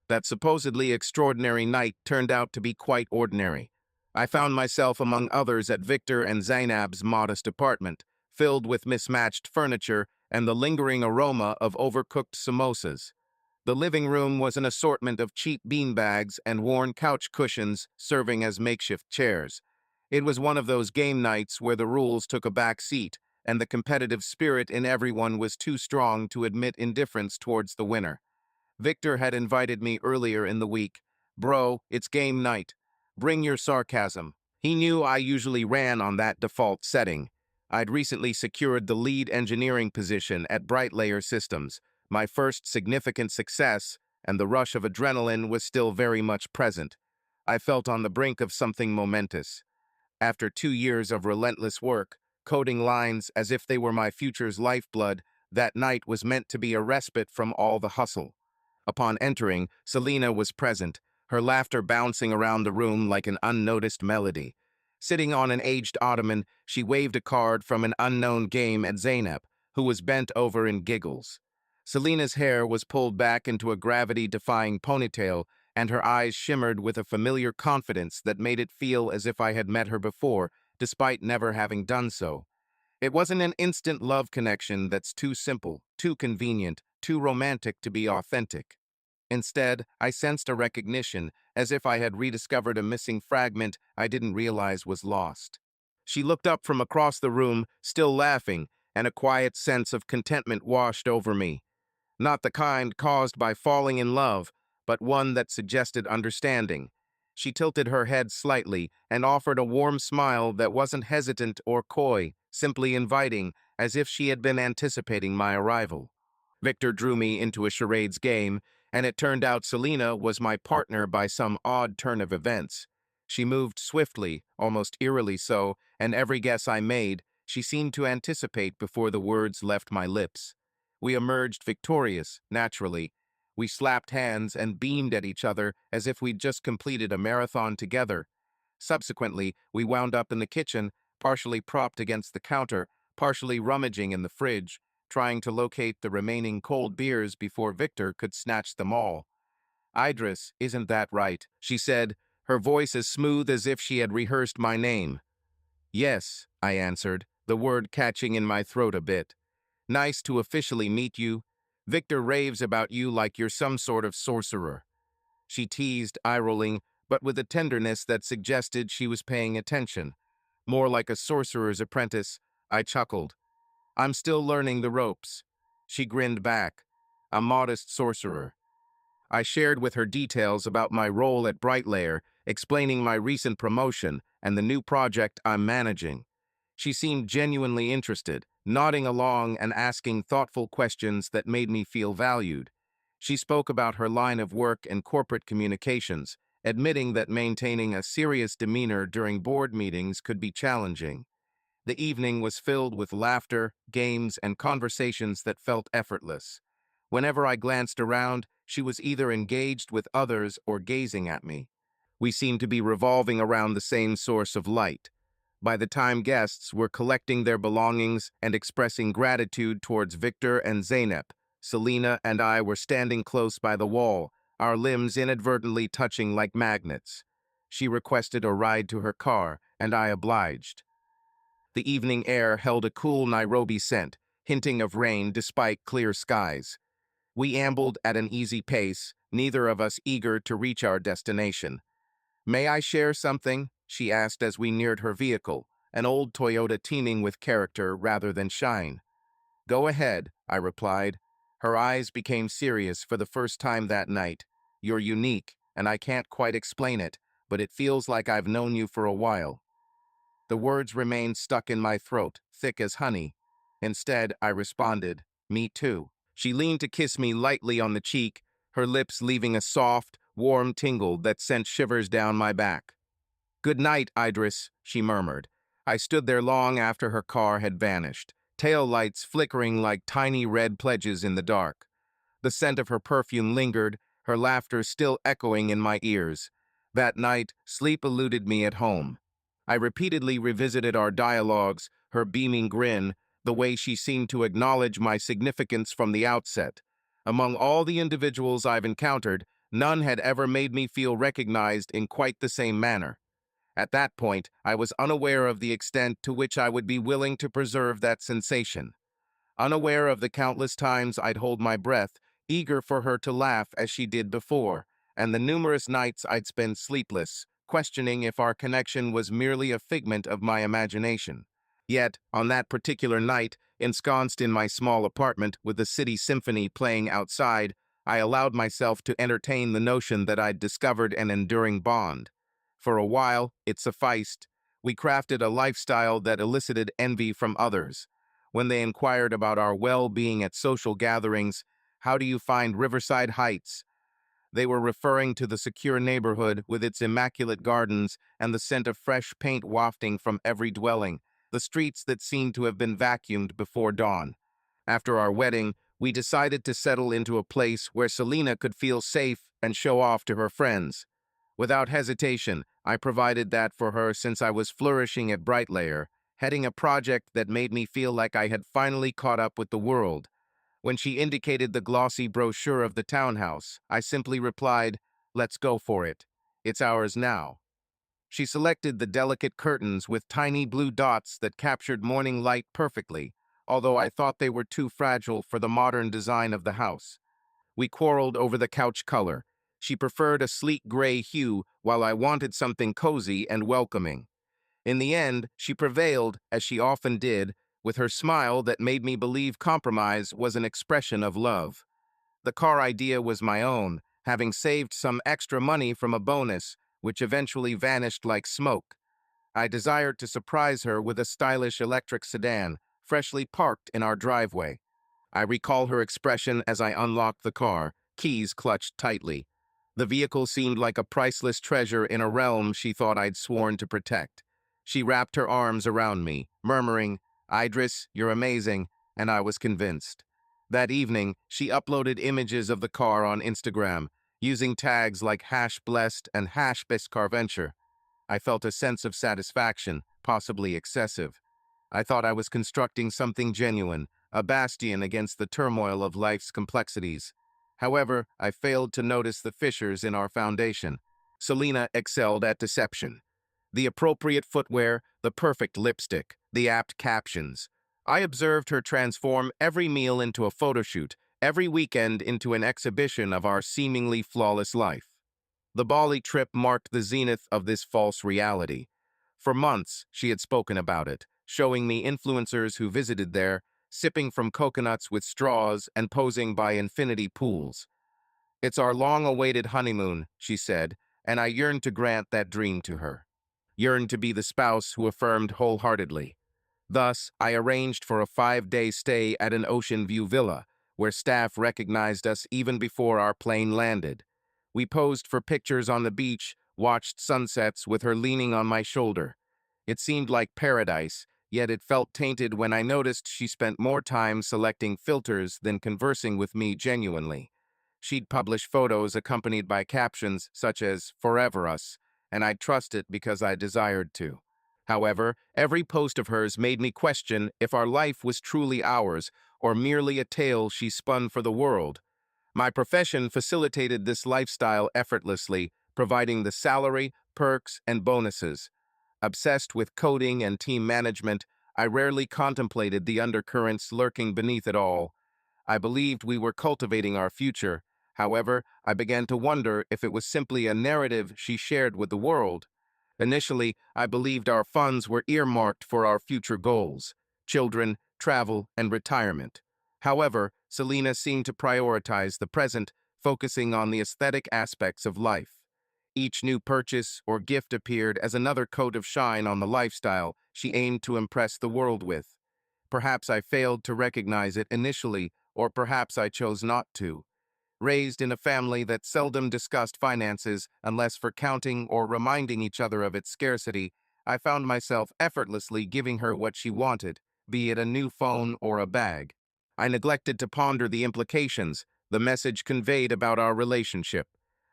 That supposedly extraordinary night turned out to be quite ordinary. I found myself among others at Victor and Zainab's modest apartment, filled with mismatched furniture and the lingering aroma of overcooked samosas. The living room was an assortment of cheap beanbags and worn couch cushions serving as makeshift chairs. It was one of those game nights where the rules took a back seat, and the competitive spirit in everyone was too strong to admit indifference towards the winner. Victor had invited me earlier in the week. Bro, it's game night. Bring your sarcasm. He knew I usually ran on that default setting. I'd recently secured the lead engineering position at Brightlayer Systems, my first significant success, and the rush of adrenaline was still very much present. I felt on the brink of something momentous. After 2 years of relentless work, coding lines as if they were my future's lifeblood, that night was meant to be a respite from all the hustle. Upon entering, Selina was present, her laughter bouncing around the room like an unnoticed melody. Sitting on an aged ottoman, she waved a card from an unknown game at Zainab, who was bent over in giggles. Selina's hair was pulled back into a gravity-defying ponytail, and her eyes shimmered with a familiar confidence that made it feel as if I had met her before, despite never having done so. It wasn't an instant love connection that's too simple, too convenient, too romantic to be authentic. Instead, I sensed a recognition, as if I had rediscovered a missing fragment I didn't realize was lost. She looked up from across the room, still laughing, and a quiet sense of contentment washed over me. Not the kind caused by falling in love, but one that suggested understanding. She tilted her head slightly and offered a warm smile that wasn't hesitant or coy, simply inviting, as if she had been anticipating my arrival. Victor drew me into a charades game, and it turned out Selina was my partner by some odd turn of events. She moved swiftly, almost eerily so, and every guess I made, she seemed to anticipate before the words left my lips. We emerged victorious, naturally. We slapped hands and beamed at each other as if we'd just completed a marathon together. Subsequently, we wound up in the kitchen, partially propped against the counter, partially rummaging in the fridge, trying to locate the remaining cold beers before Victor could snatch them all. "Idris, isn't that right?" she said, her voice as smooth as if she had rehearsed my name. "Yes," I answered, the word catching in my throat a bit. "Nice to officially meet you. Victor raves about you like you're some sort of sorcerer." She teased, eye-rolling, but with a tenderness that suggested she was paying attention. More like a sorcerer's apprentice, I chuckled. "I'm still learning the ropes." She grinned back. "A modest sorcerer." I shared with her details about my role at Brightlayer, explaining my recent promotion and the new project I'm managing. She seemed genuinely interested, nodding along and asking thoughtful questions that made me feel valued. She spoke about her line of work and corporate communications, admitting that maintaining a serious demeanor during board meetings could be challenging. The evening was filled with laughter, games, and conversations that felt effortless. Whenever I glanced around, she was either engaged with others or gazing at me. We seemed to be revolving around the same source of light. By the time guests were collecting their belongings and expressing gratitude towards Victor and Zainab, Selina and I were standing close by the wall, our limbs inadvertently touching like magnets. She requested a ride to her car, and I obliged. The evening air held a cool Nairobi scent, hinting of rain despite clear skies. We ambled at an easy pace, neither of us eager to reach our destination. "May I share something?" she asked as we neared her vehicle, an old Toyota teeming with character rather than shine. "Go ahead," I replied. Her eyes became serious for the first time that night. "You're unique, and I can't quite explain it, but it feels like I've known you for a while." The words remained stuck in my throat, thick as honey. Instead, I responded, "Me too." She leaned to kiss me lightly on the cheek, her lips leaving a soft, warm tingle that sent shivers down my back. "Good night, Idris," she murmured. I stood there long after her car had vanished, tail lights flickering like tiny red pledges in the dark. The scent of her perfume lingered, her laughter still echoing in my ears. That night, sleep eluded me at home. I repeatedly revisited our dialogues, her beaming grin, the way she seemed to acknowledge my significance from the outset. Among all the individuals I've encountered, None had ever made me feel recognized in quite the same manner. At that point, I was unaware of the extent to which I would be willing to preserve that sensation. Unaware of the countless times I'd hold my breath, eager for her to laugh as she did before, and the numerous nights I'd spend sleepless, questioning if our connection was merely a figment of my imagination. Yet, on that particular night, ensconced in my small apartment with the city symphony playing outside, I allowed myself to entertain the notion that I'd discovered an enduring bond. For a while, it sufficed. We crafted a lifestyle that elicited envy from others. When they inquired about our well-being at social gatherings, "How do you find Riverside Heights?" They were referring to the secure neighborhood with its immaculate gardens and the scent of fresh paint wafting from every dwelling, the streets that seemed to have been vacuumed before dawn. After our wedding, we decided to settle into a place where Selena could feel safe and show off to her friends. Without hesitation, I provided that for her since I was flourishing at Brightlayer, heading a project that made me feel like I had finally caught up with the world. When she indicated the glossy brochure of the townhouse, I simply replied, "Let's go for it. It's ours now." She selected the delicate curtains with tiny blue dots that captured morning light perfectly, although I thought they were too fragile for the modern design of the house. We quarreled over the couch color. She preferred a sleek gray hue, while I wanted something cozy and welcoming. In the end, she prevailed, as she often did, with her smile that made me believe compromise was an expression of love. The car idea was my own, having saved some extra money from a bonus, which eventually vanished like smoke. I desired to surprise her with a stylish electric sedan, freshly parked in our driveway. I recall her expression as I unlocked the car, keys clutched tightly. The vehicle seemed like a priceless treasure in a realm she thought I'd sworn to protect. She wrapped her arms around me, murmuring, "Idris, you're amazing," and I was convinced. That evening, she uploaded images of the car on Instagram, using tags like #blessed and #biscarventure. I felt a sense of satisfaction, possibly excessive. I thought I was constructing something genuine, a bastion against the turmoil of life's complexities. However, I failed to notice the fissures in our foundation. Selena excelled at deception. The appropriate footwear, the perfect lipstick, the apt captions. I observed her transform every meal into a photoshoot, every weekend into an exhibition of our seemingly flawless life. The Bali trip marked the zenith of this false reality. For months, she had spoken about it, showing me influencers who visited there, sipping from coconuts with straws and posing by infinity pools. "It's our long-awaited honeymoon," she said, and I yearned to grant that dream to her. Yearned to be the spouse who affirmed wholeheartedly. Thus, I arranged for a 5-day stay at an ocean view villa, where staff recognized us even before our plane landed. We posed for pictures on the beach, watched sunsets with her leaning on my shoulder. It seemed like paradise, yet it felt tainted when I noticed she spent more time selecting filters than conversing with me genuinely. She'd publish photos accompanied by captions such as "Forever Us," and I'd trust it because I desired to. However, every post of hers made me question if our life was truly ours or merely a tale she spun for the world. My profession facilitated this lifestyle effortlessly, providing the salary, perks, and bonuses. Obsessed with coding and team management, I rarely contemplated the undercurrents lurking beneath it all. I believed we were cultivating our future. However, I began to wonder if it was simply a narrative she shared with the world. Initially, I believed our funds were earmarked for our future goals: children, travel, and retirement. However, Selena seemed to prioritize the present, focusing on the aesthetic aspects of life. Each new purchase or gift appeared as another coat of shine on the lifestyle she aimed to impress the world with. Perhaps I failed to recognize it initially, or perhaps I chose not to. Raised in a family that seldom discussed finances unless for counting or reminding each other of its scarcity, I found myself effortlessly giving her what she wanted, be it a new phone or a bag. I neglected to ponder the implications, the message conveyed about our relationship.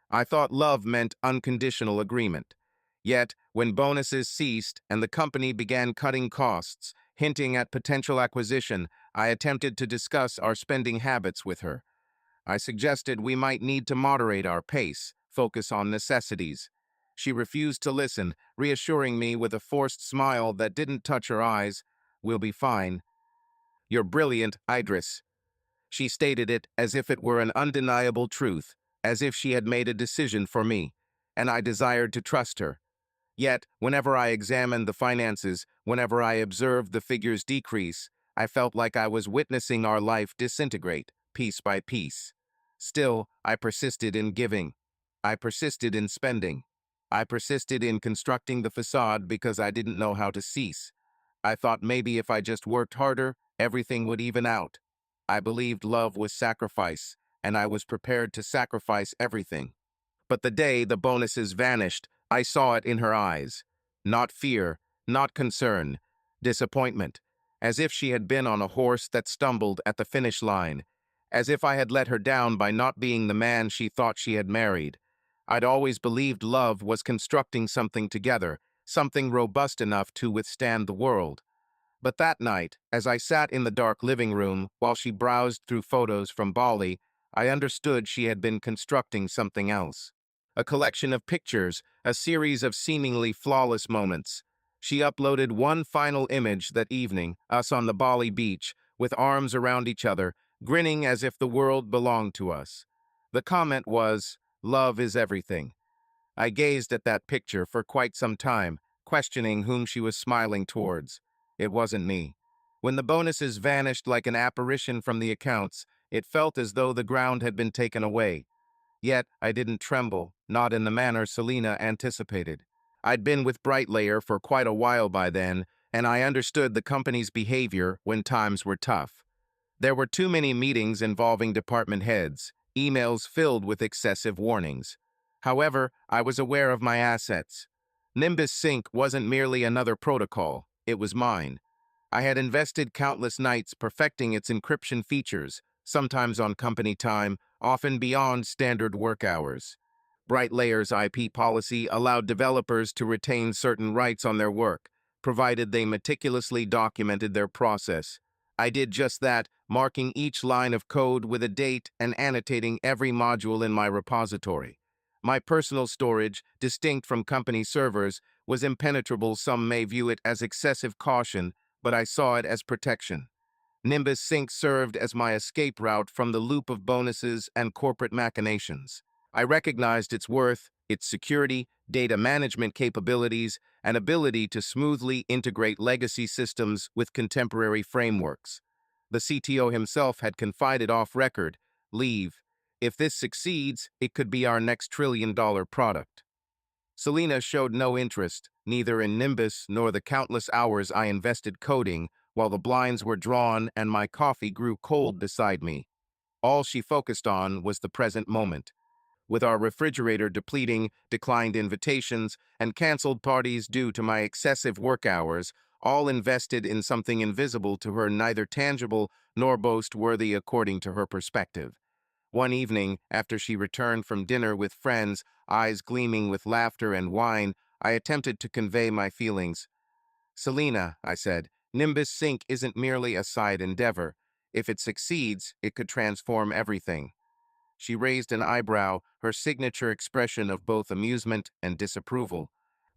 I thought love meant unconditional agreement. Yet, when bonuses ceased and the company began cutting costs, hinting at potential acquisition, I attempted to discuss our spending habits with her. I suggested we might need to moderate our pace, focus on necessities. She refused to listen, reassuring me with a forced smile that didn't touch her eyes. "We'll be fine." "You're brilliant, Idris." She stated it as if it were an undeniable truth, as if she had made a decision for me, and I desired to trust her. Yet, whenever I examined the finances, whenever I observed the figures decrease, I felt like I was witnessing our life disintegrate, piece by piece. Still, I persisted in giving. I persisted in spending. I persisted in constructing the facade because I didn't know how to cease. I thought maybe if I just worked harder, everything would even out. I believed love was sacrifice, and I was prepared to sacrifice everything. But the day the bonuses vanished, I saw it in her eyes. Not fear, not concern, disappointment, as if she had been on a horse that stumbled at the finish line, as if I had let her down by not being the man she thought she had married. I'd always believed love was constructing something together, something robust enough to withstand the world. But that night, as I sat in the dark living room while she browsed through photos from Bali, I understood she had been constructing something else. A collection of pictures, a series of seemingly flawless moments. She uploaded one final image that evening, us on the Bali beach, with arms around each other, grinning as if the world belonged to us. The comment was, "Love is everything." I gazed at that picture for quite some time, questioning whom she was smiling towards. It wasn't me. When the bonuses vanished like an apparition from the accounts, it felt as though the ground had been taken away. Yet I didn't tremble, not in the manner Selena anticipated. I'd been with Brightlayer for quite a while by then, and I understood the company's behavior when times were tough. There were too many meetings involving department heads, emails filled with excessive warnings. However, I was aware of my assets. Nimbus Sync wasn't merely another protocol, it was mine. I had invested countless nights perfecting its encryption features, sometimes on company time, often beyond standard work hours. Brightlayer's IP policy allowed developers to retain certain rights on their work, provided they meticulously documented their process. I did just that, marking each line of code with a date and annotating every module in my repository. My personal storage, distinct from company servers, was impenetrable. Some may view it as excessive caution, but I saw it as protection. Nimbus Sync served as my escape route from the loop of bonuses and corporate machinations. I recognized its worth, its security, data management capabilities, and ability to smoothly integrate legacy systems with contemporary frameworks. The CTO himself had confided off record, "Leave. If this succeeds, it could be our next trillion-dollar product." Selena showed no interest, neither in Nimbus nor the countless hours I invested coding, while the blinds were drawn and my coffee grew cold beside me. All she focused on was the present moment. With our refrigerator depleting, declined invitations, and canceled parties due to my excessive work hours, all invested in something invisible to her, neither tangible nor boast-worthy according to her perspective. One evening, after she returned from dinner with friends, eyes gleaming with laughter and wine, I attempted to convey my feelings. "Selena," I said, "Nimbus Sync isn't merely a side endeavor. If it succeeds, it could transform everything." She raised an eyebrow, her signature expression of both amusement and disapproval.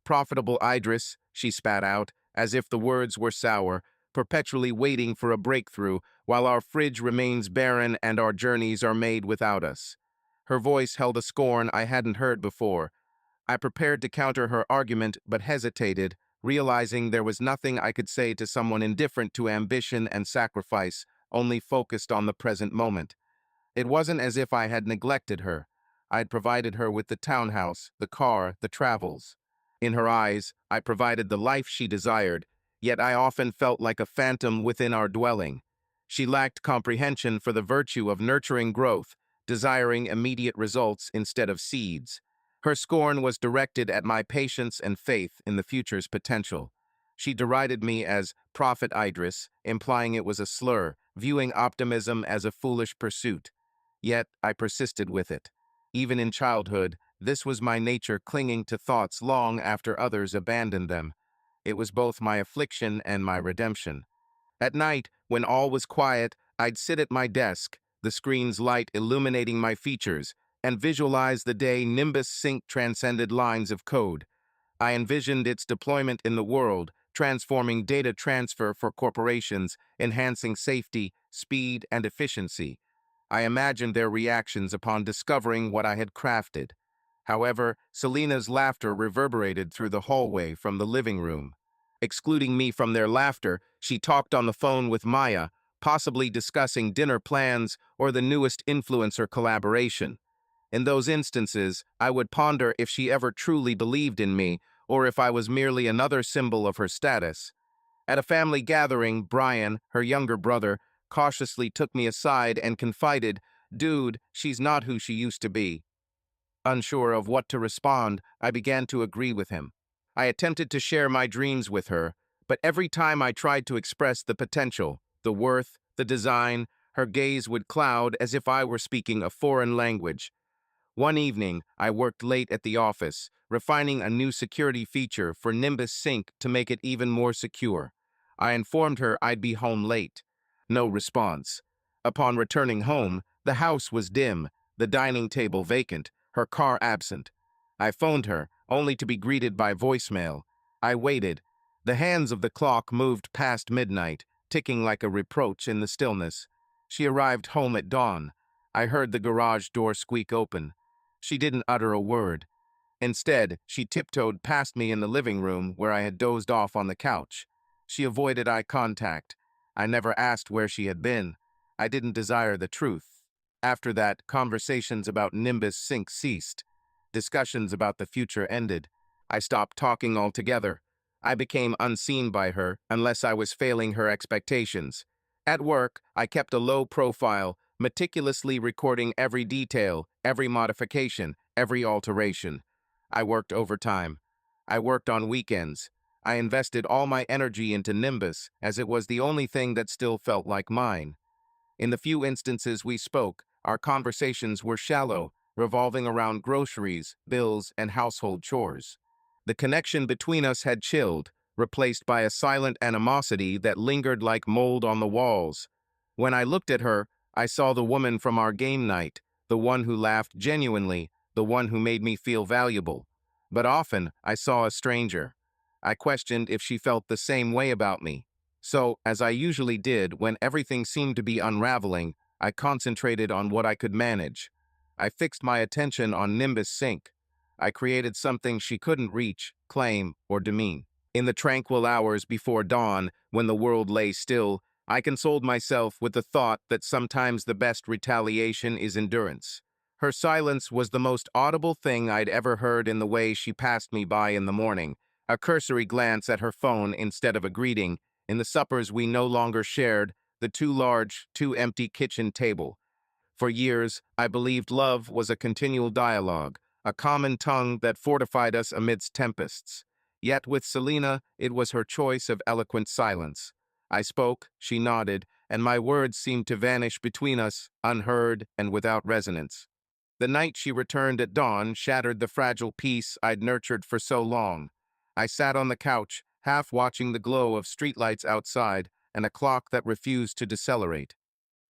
"Profitable Idris," she spat out, as if the words were sour, "perpetually waiting for a breakthrough, while our fridge remains barren and our journeys are made without us." Her voice held a scorn I hadn't heard before. I prepared to counter her argument, but hesitated, realizing there was nothing I could say to someone indifferent to ambition and sacrifice, only focused on the present moment. It wasn't as if I had neglected her. I had provided her with the townhouse, the car, the travels. In her eyes, I provided the life she desired, yet I often felt like a phantom within our dwelling. She lacked comprehension for the virtue of nurturing growth, desiring immediate results instead of seeds. Her scorn was directed at my patience and faith in the future's potential. She derided me as Prophet Idris, implying it was a slur, viewing optimism as a foolish pursuit. Yet I persisted with it. Even in childhood, this was my nature, clinging to thoughts long after others abandoned them. It was both my affliction and my redemption. At night, when all was quiet, I'd sit at my desk, the screen's light illuminating my features, and visualized the day Nimbus Sync transcended lines of code. I envisioned its deployment in the world, transforming data transfer for corporations, enhancing safety, speed, and efficiency. I imagined their reactions upon discovering what I had crafted. However, Selena's laughter reverberated through the hallway from the living room. Excluding me from their laughter, she talked on the phone with Maya, possibly discussing dinner plans or the newest influencer collaboration. In those instances, I would ponder if she ever truly believed in me, or if I was merely another symbol of her status. At a family gathering, Brian, her younger brother, cautiously took me aside and confided, "Dude, she's not who she used to be." Unsure of what to respond, I began to agree with him. I attempted to share my dreams with her, but every time I tried to express the potential, the worth, the design, her gaze would cloud as if I were speaking a foreign language. One evening, I worked late at the office, refining a new security feature for Nimbus Sync to make it even more secure. I informed her I'd be home late. No response. Upon returning home, the house was dim, the dining table vacant, her car absent. I phoned her, only to be greeted by voicemail. I waited. The hands of the clock moved past midnight, ticking like a reproach in the stillness. She arrived home at dawn. I heard the garage door squeak open. She didn't utter a word. Instead, she tiptoed past me in the living room where I had dozed off on the couch. She avoided eye contact. I never asked where she had been. I didn't desire the truth. After that, conversations about Nimbus Sync ceased. Discussions about the future ended. I stopped talking altogether. I became unseen by her unless I was failing her expectations. At work, I kept a low profile, meticulously recording every detail, every modification, every alteration. I worked overtime. I worked on weekends. I invested all my energy into Nimbus, as it was the only thing that still felt like mine. In the few instances we spoke, our conversations were shallow, revolving around groceries, bills, and household chores. The connection between us had chilled, replaced by a silent animosity that lingered like mold on the walls. When I looked at her, I saw the woman from our game night, the one who laughed genuinely, the one who made me feel valuable. But often, I saw a stranger. I questioned if she felt the same way about me. So, as I usually did when everything seemed to be unraveling, I concentrated on what I could manage. I fixed my attention on Nimbus Sync. I created something she couldn't reach, claim, or demean. In the tranquil hours before dawn, when the world lay still, I consoled myself with the thought that sometimes the best retaliation is endurance. Her silence was the most audible thing I'd ever heard in the way she passed me by in the morning, a cursory glance at her phone instead of a greeting, in the suppers we no longer shared, the too large, too empty kitchen table. For years, I believed love was a continual dialogue, a common tongue that fortified us amidst tempests. Yet with Selena, it was her choice of eloquent silence. I spoke, she nodded, and my words seemed to vanish between us, unheard and without resonance. The night she returned at dawn shattered the fragile peace I'd nurtured for so long. I sat on the couch, half watching the glow of streetlights outside and a clock that refused to decelerate.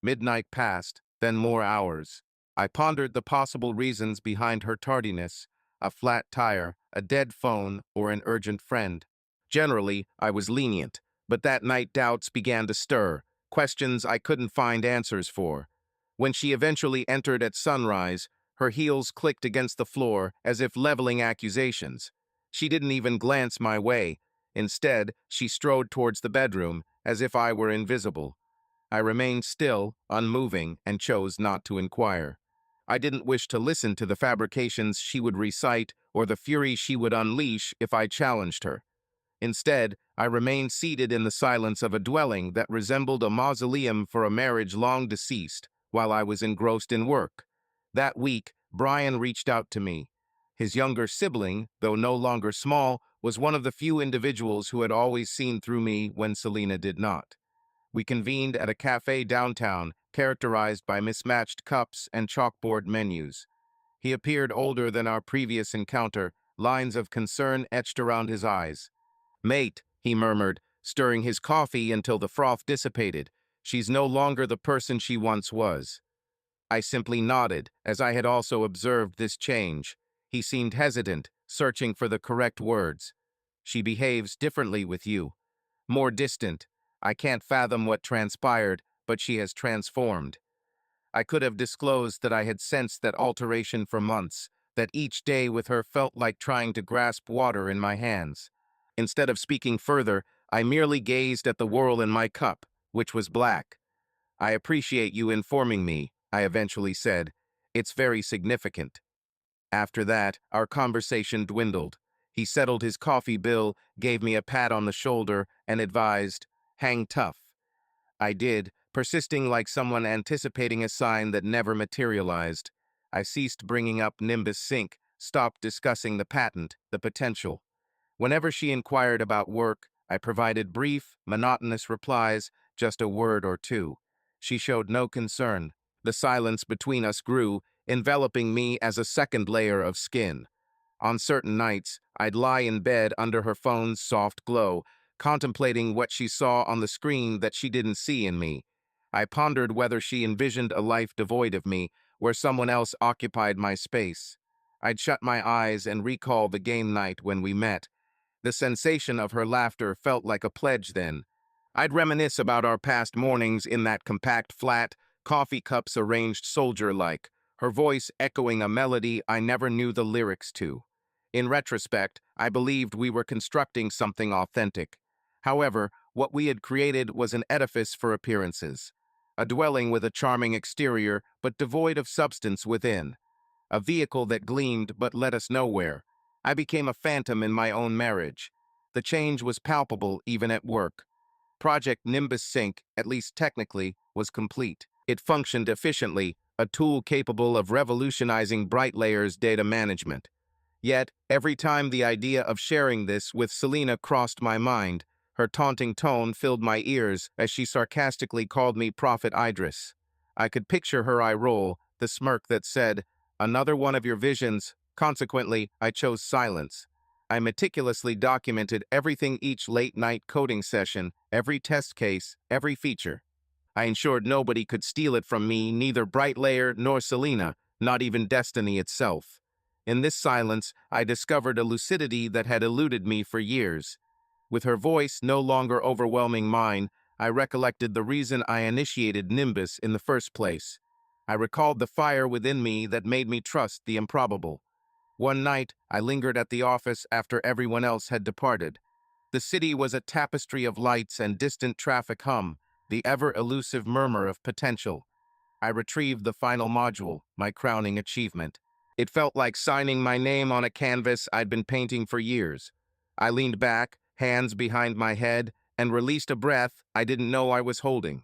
Midnight passed, then more hours. I pondered the possible reasons behind her tardiness, a flat tire, a dead phone, or an urgent friend. Generally, I was lenient, but that night doubts began to stir, questions I couldn't find answers for. When she eventually entered at sunrise, her heels clicked against the floor as if leveling accusations. She didn't even glance my way. Instead, she strode towards the bedroom, as if I were invisible. I remained still, unmoving, and chose not to inquire. I didn't wish to listen to the fabrications she would recite or the fury she would unleash if I challenged her. Instead, I remained seated in the silence of a dwelling that resembled a mausoleum for a marriage long deceased, while I was engrossed in work. That week, Brian reached out to me. His younger sibling, though no longer small, was one of the few individuals who had always seen through me when Selena did not. We convened at a cafe downtown, characterized by mismatched cups and chalkboard menus. He appeared older than our previous encounter, lines of concern etched around his eyes. "Mate," he murmured, stirring his coffee until the froth dissipated. "She's no longer the person she once was." I simply nodded, as I had also observed this change. He seemed hesitant, searching for the correct words. She behaves differently with you. More distant. I can't fathom what transpired, but she has transformed. I could have disclosed that I had sensed that alteration for months, that each day with her felt like trying to grasp water in my hands. Instead of speaking further, I merely gazed at the whirl in my cup, which was black. I appreciate you informing me, I eventually said. It's very significant. After that, our conversation dwindled. He settled his coffee bill, gave me a pat on the shoulder, and advised, hang tough. I did, persisting like someone anticipating a sign that never materialized. I ceased bringing up Nimbus Sync, stopped discussing the patent, the potential. Whenever she inquired about work, I provided brief, monotonous replies, just a word or two. She showed no concern. The silence between us grew, enveloping me as a second layer of skin. On certain nights, I'd lie in bed under her phone's soft glow, contemplating what she saw on the screen that she didn't see in me. I pondered whether she envisioned a life devoid of me, where someone else occupied my space. I'd shut my eyes and recall the game night when we met. The sensation of her laughter felt like a pledge then. I'd reminisce about our past mornings in that compact flat, coffee cups arranged soldier-like, her voice echoing a melody I never knew the lyrics to. In retrospect, I believed we were constructing something authentic. However, what we had created was an edifice for appearances. A dwelling with a charming exterior, but devoid of substance within. A vehicle that gleamed but led us nowhere. I became a phantom in my own marriage. The change was palpable even at work. Project Nimbus Sync, at least technically, was complete. It functioned efficiently, a tool capable of revolutionizing Brightlayer's data management. Yet, every time the idea of sharing this with Selena crossed my mind, her taunting tone filled my ears as she sarcastically called me Prophet Idris. I could picture her eye roll, the smirk that said, "Another one of your visions." Consequently, I chose silence. I meticulously documented everything, each late-night coding session, every test case, every feature. I ensured nobody could steal it from me, neither Brightlayer nor Selena, not even Destiny itself. In this silence, I discovered a lucidity that had eluded me for years. With her voice no longer overwhelming mine, I recollected the reason I initiated Nimbus in the first place. I recalled the fire within me that made me trust the improbable. One night, I lingered at the office after everyone else had departed. The city was a tapestry of lights and distant traffic hum, the ever-elusive murmur of potential. I retrieved the final module, my crowning achievement. It felt like signing my name on a canvas I'd been painting for years. I leaned back, hands behind my head, and released a breath I didn't know I was holding.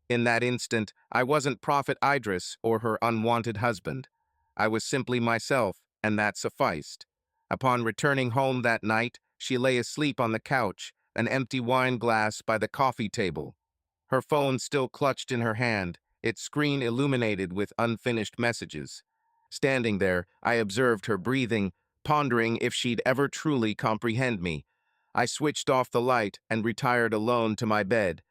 In that instant, I wasn't Prophet Idris or her unwanted husband. I was simply myself, and that sufficed. Upon returning home that night, she lay asleep on the couch, an empty wine glass by the coffee table. Her phone still clutched in her hand, its screen illuminated with unfinished messages. Standing there, I observed her breathing, pondering if she'd ever truly comprehend me. I switched off the light and retired alone to my bed.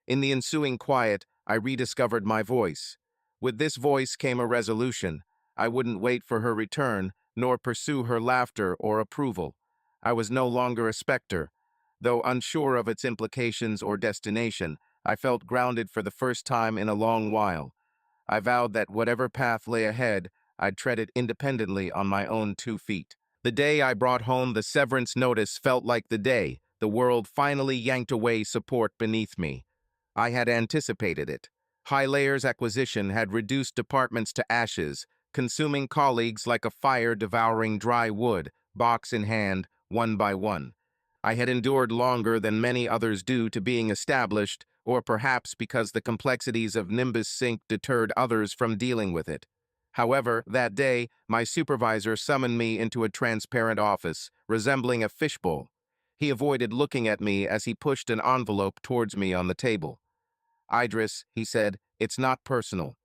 In the ensuing quiet, I rediscovered my voice. With this voice came a resolution. I wouldn't wait for her return, nor pursue her laughter or approval. I was no longer a specter. Though unsure of its implications or destination, I felt grounded for the first time in a long while. I vowed that whatever path lay ahead, I'd tread it independently on my own 2 feet. The day I brought home the severance notice felt like the day the world finally yanked away support beneath me. I had anticipated it. High Layers acquisition had reduced departments to ashes, consuming colleagues like a fire devouring dry wood, box in hand, one by one. I had endured longer than many others due to being established, or perhaps because the complexities of Nimbus Sync deterred others from dealing with it. However, that day, my supervisor summoned me into a transparent office, resembling a fishbowl. He avoided looking at me as he pushed an envelope towards me on the table. "Idris," he said, "it's not personal."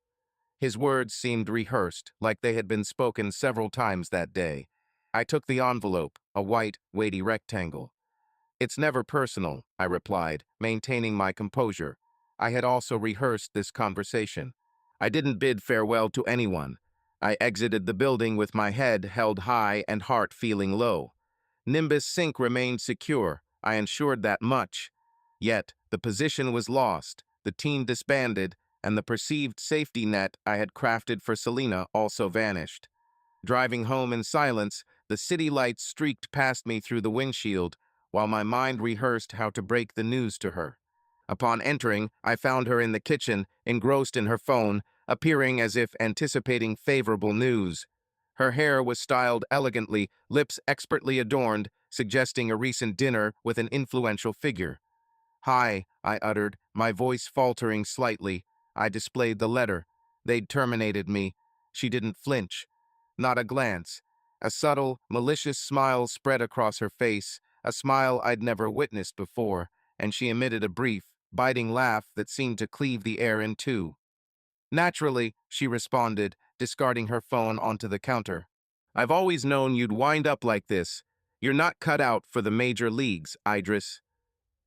His words seemed rehearsed, like they had been spoken several times that day. I took the envelope, a white, weighty rectangle. "It's never personal," I replied, maintaining my composure. I had also rehearsed this conversation. I didn't bid farewell to anyone. I exited the building with my head held high and heart feeling low. Nimbus Sync remained secure, I ensured that much. Yet, the position was lost, the team disbanded, and the perceived safety net I had crafted for Selena also vanished. Driving home in silence, the city lights streaked past me through the windshield, while my mind rehearsed how to break the news to her. Upon entering, I found her in the kitchen, engrossed in her phone, appearing as if anticipating favorable news. Her hair was styled elegantly, lips expertly adorned, suggesting a recent dinner with an influential figure. "Hi," I uttered, my voice faltering slightly. I displayed the letter. They'd terminated me. She didn't flinch. Not a glance. A subtle, malicious smile spread across her face, a smile I'd never witnessed before, and she emitted a brief, biting laugh that seemed to cleave the air in two. "Naturally," she responded, discarding her phone onto the counter. "I've always known you'd wind up like this. You're not cut out for the major leagues, Idris."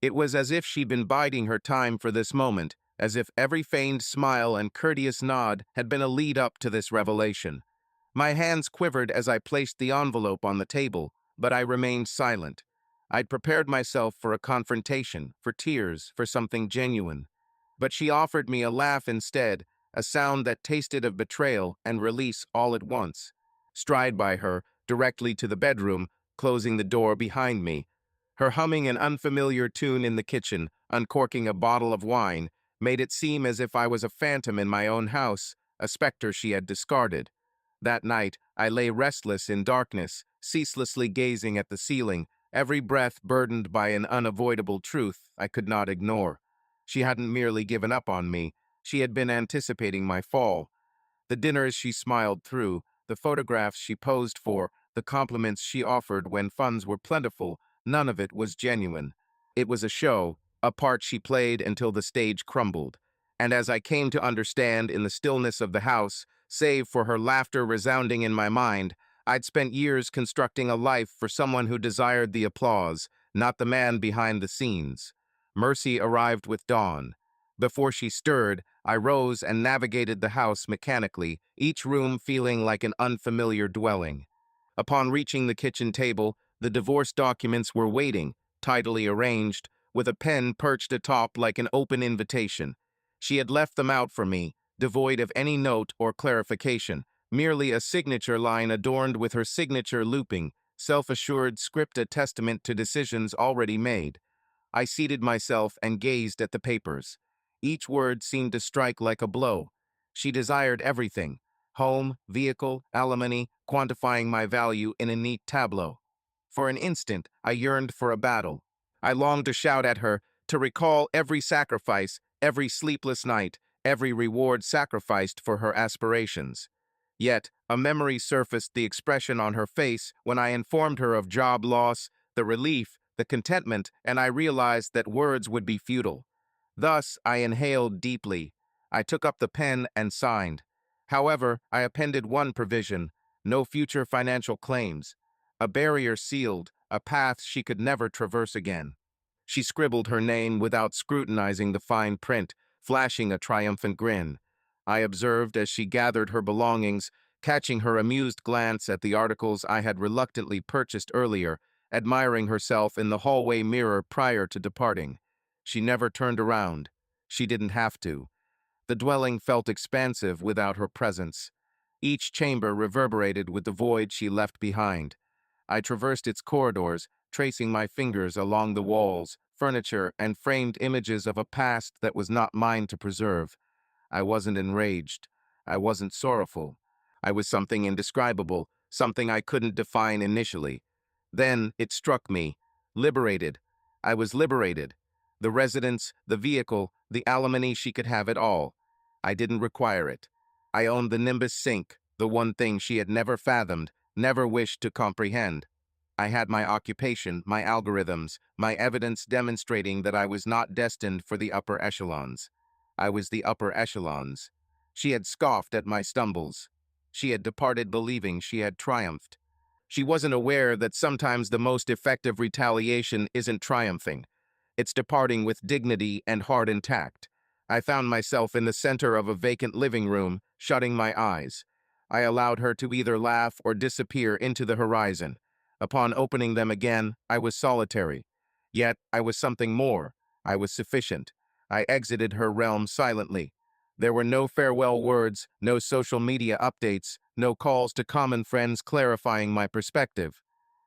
It was as if she'd been biding her time for this moment, as if every feigned smile and courteous nod had been a lead-up to this revelation. My hands quivered as I placed the envelope on the table, but I remained silent. I'd prepared myself for a confrontation, for tears, for something genuine. But she offered me a laugh instead, a sound that tasted of betrayal and release all at once. Stride by her, directly to the bedroom, closing the door behind me. Her humming an unfamiliar tune in the kitchen, uncorking a bottle of wine, made it seem as if I was a phantom in my own house, a specter she had discarded. That night, I lay restless in darkness, ceaselessly gazing at the ceiling, every breath burdened by an unavoidable truth I could not ignore. She hadn't merely given up on me, she had been anticipating my fall. The dinners she smiled through, the photographs she posed for, the compliments she offered when funds were plentiful, none of it was genuine. It was a show, a part she played until the stage crumbled. And as I came to understand in the stillness of the house, save for her laughter resounding in my mind, I'd spent years constructing a life for someone who desired the applause, not the man behind the scenes. Mercy arrived with dawn. Before she stirred, I rose and navigated the house mechanically, each room feeling like an unfamiliar dwelling. Upon reaching the kitchen table, the divorce documents were waiting, tidily arranged, with a pen perched atop like an open invitation. She had left them out for me, devoid of any note or clarification, merely a signature line adorned with her signature looping, self-assured script a testament to decisions already made. I seated myself and gazed at the papers. Each word seemed to strike like a blow. She desired everything: home, vehicle, alimony, quantifying my value in a neat tableau. For an instant, I yearned for a battle. I longed to shout at her, to recall every sacrifice, every sleepless night, every reward sacrificed for her aspirations. Yet, a memory surfaced the expression on her face when I informed her of job loss, the relief, the contentment, and I realized that words would be futile. Thus, I inhaled deeply. I took up the pen and signed. However, I appended one provision: no future financial claims. A barrier sealed, a path she could never traverse again. She scribbled her name without scrutinizing the fine print, flashing a triumphant grin. I observed as she gathered her belongings, catching her amused glance at the articles I had reluctantly purchased earlier, admiring herself in the hallway mirror prior to departing. She never turned around. She didn't have to. The dwelling felt expansive without her presence. Each chamber reverberated with the void she left behind. I traversed its corridors, tracing my fingers along the walls, furniture, and framed images of a past that was not mine to preserve. I wasn't enraged. I wasn't sorrowful. I was something indescribable, something I couldn't define initially. Then it struck me. Liberated. I was liberated. The residence, the vehicle, the alimony, she could have it all. I didn't require it. I owned the Nimbus Sync, the one thing she had never fathomed, never wished to comprehend. I had my occupation, my algorithms, my evidence demonstrating that I was not destined for the upper echelons. I was the upper echelons. She had scoffed at my stumbles. She had departed believing she had triumphed. She wasn't aware that sometimes the most effective retaliation isn't triumphing. It's departing with dignity and heart intact. I found myself in the center of a vacant living room, shutting my eyes. I allowed her to either laugh or disappear into the horizon. Upon opening them again, I was solitary. Yet, I was something more. I was sufficient. I exited her realm silently. There were no farewell words, no social media updates, no calls to common friends clarifying my perspective.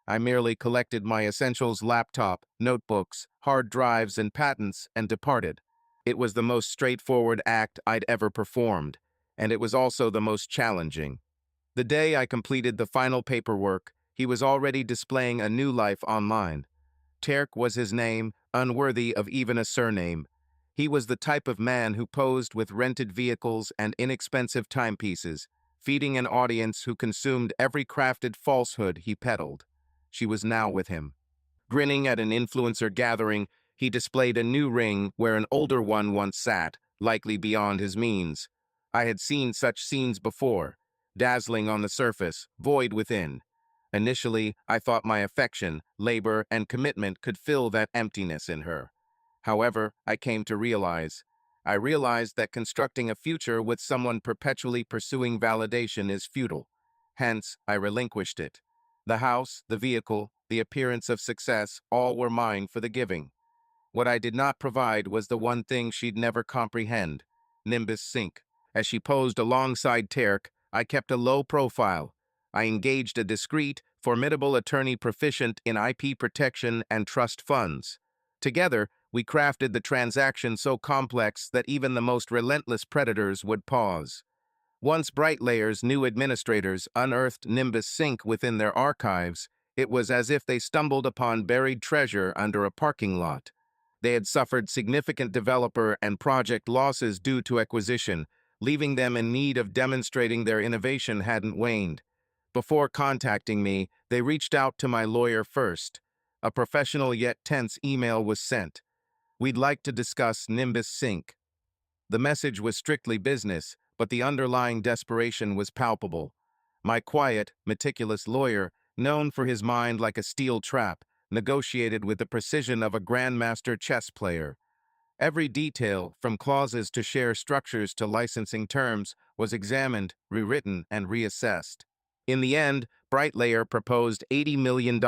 I merely collected my essentials: laptop, notebooks, hard drives, and patents, and departed. It was the most straightforward act I'd ever performed, and it was also the most challenging. The day I completed the final paperwork, he was already displaying a new life online. Terk was his name, unworthy of even a surname. He was the type of man who posed with rented vehicles and inexpensive timepieces, feeding an audience who consumed every crafted falsehood he peddled. She was now with him. Grinning at an influencer gathering, he displayed a new ring where an older one once sat, likely beyond his means. I had seen such scenes before, dazzling on the surface, void within. Initially, I thought my affection, labor, and commitment could fill that emptiness in her. However, I realized that constructing a future with someone perpetually pursuing validation is futile. Hence, I relinquished it. The house, the vehicle, the appearance of success, all were mine for the giving. What I did not provide was the one thing she'd never comprehend: Nimbus Sync. As she posed alongside Terk, I kept a low profile. I engaged a discreet, formidable attorney proficient in IP protection and trust funds. Together, we crafted the transaction so complex that even the most relentless predators would pause. Once BrightLayer's new administrators unearthed Nimbus Sync within their archives, it was as if they stumbled upon buried treasure under a parking lot. They had suffered significant developer and project losses due to acquisition, leaving them in need of demonstrating their innovation hadn't waned. Before contacting me, they reached out to my lawyer first. A professional yet tense email was sent. "We'd like to discuss Nimbus Sync." The message was strictly business, but the underlying desperation was palpable. My quiet, meticulous lawyer, known for his mind like a steel trap, negotiated with the precision of a grandmaster chess player. Every detail, from clauses to share structures to licensing terms, was examined, rewritten, and reassessed. In the end, BrightLayer proposed $80 million.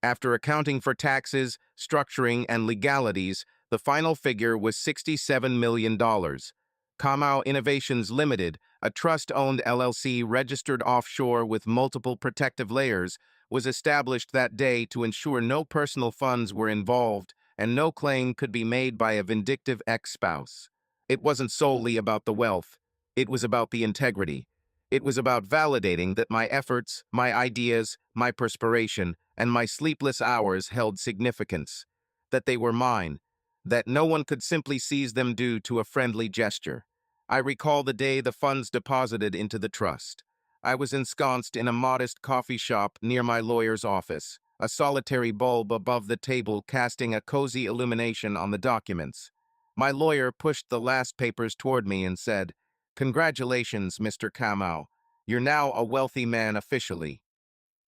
After accounting for taxes, structuring, and legalities, the final figure was $67 million. Kamau Innovations Limited, a trust-owned LLC registered offshore with multiple protective layers, was established that day to ensure no personal funds were involved and no claim could be made by a vindictive ex-spouse. It wasn't solely about the wealth. It was about the integrity. It was about validating that my efforts, my ideas, my perspiration, and my sleepless hours held significance, that they were mine, that no one could simply seize them due to a friendly gesture. I recall the day the funds deposited into the trust. I was ensconced in a modest coffee shop near my lawyer's office, a solitary bulb above the table casting a cozy illumination on the documents. My lawyer pushed the last papers toward me and said, "Congratulations, Mr. Kamau. You're now a wealthy man officially."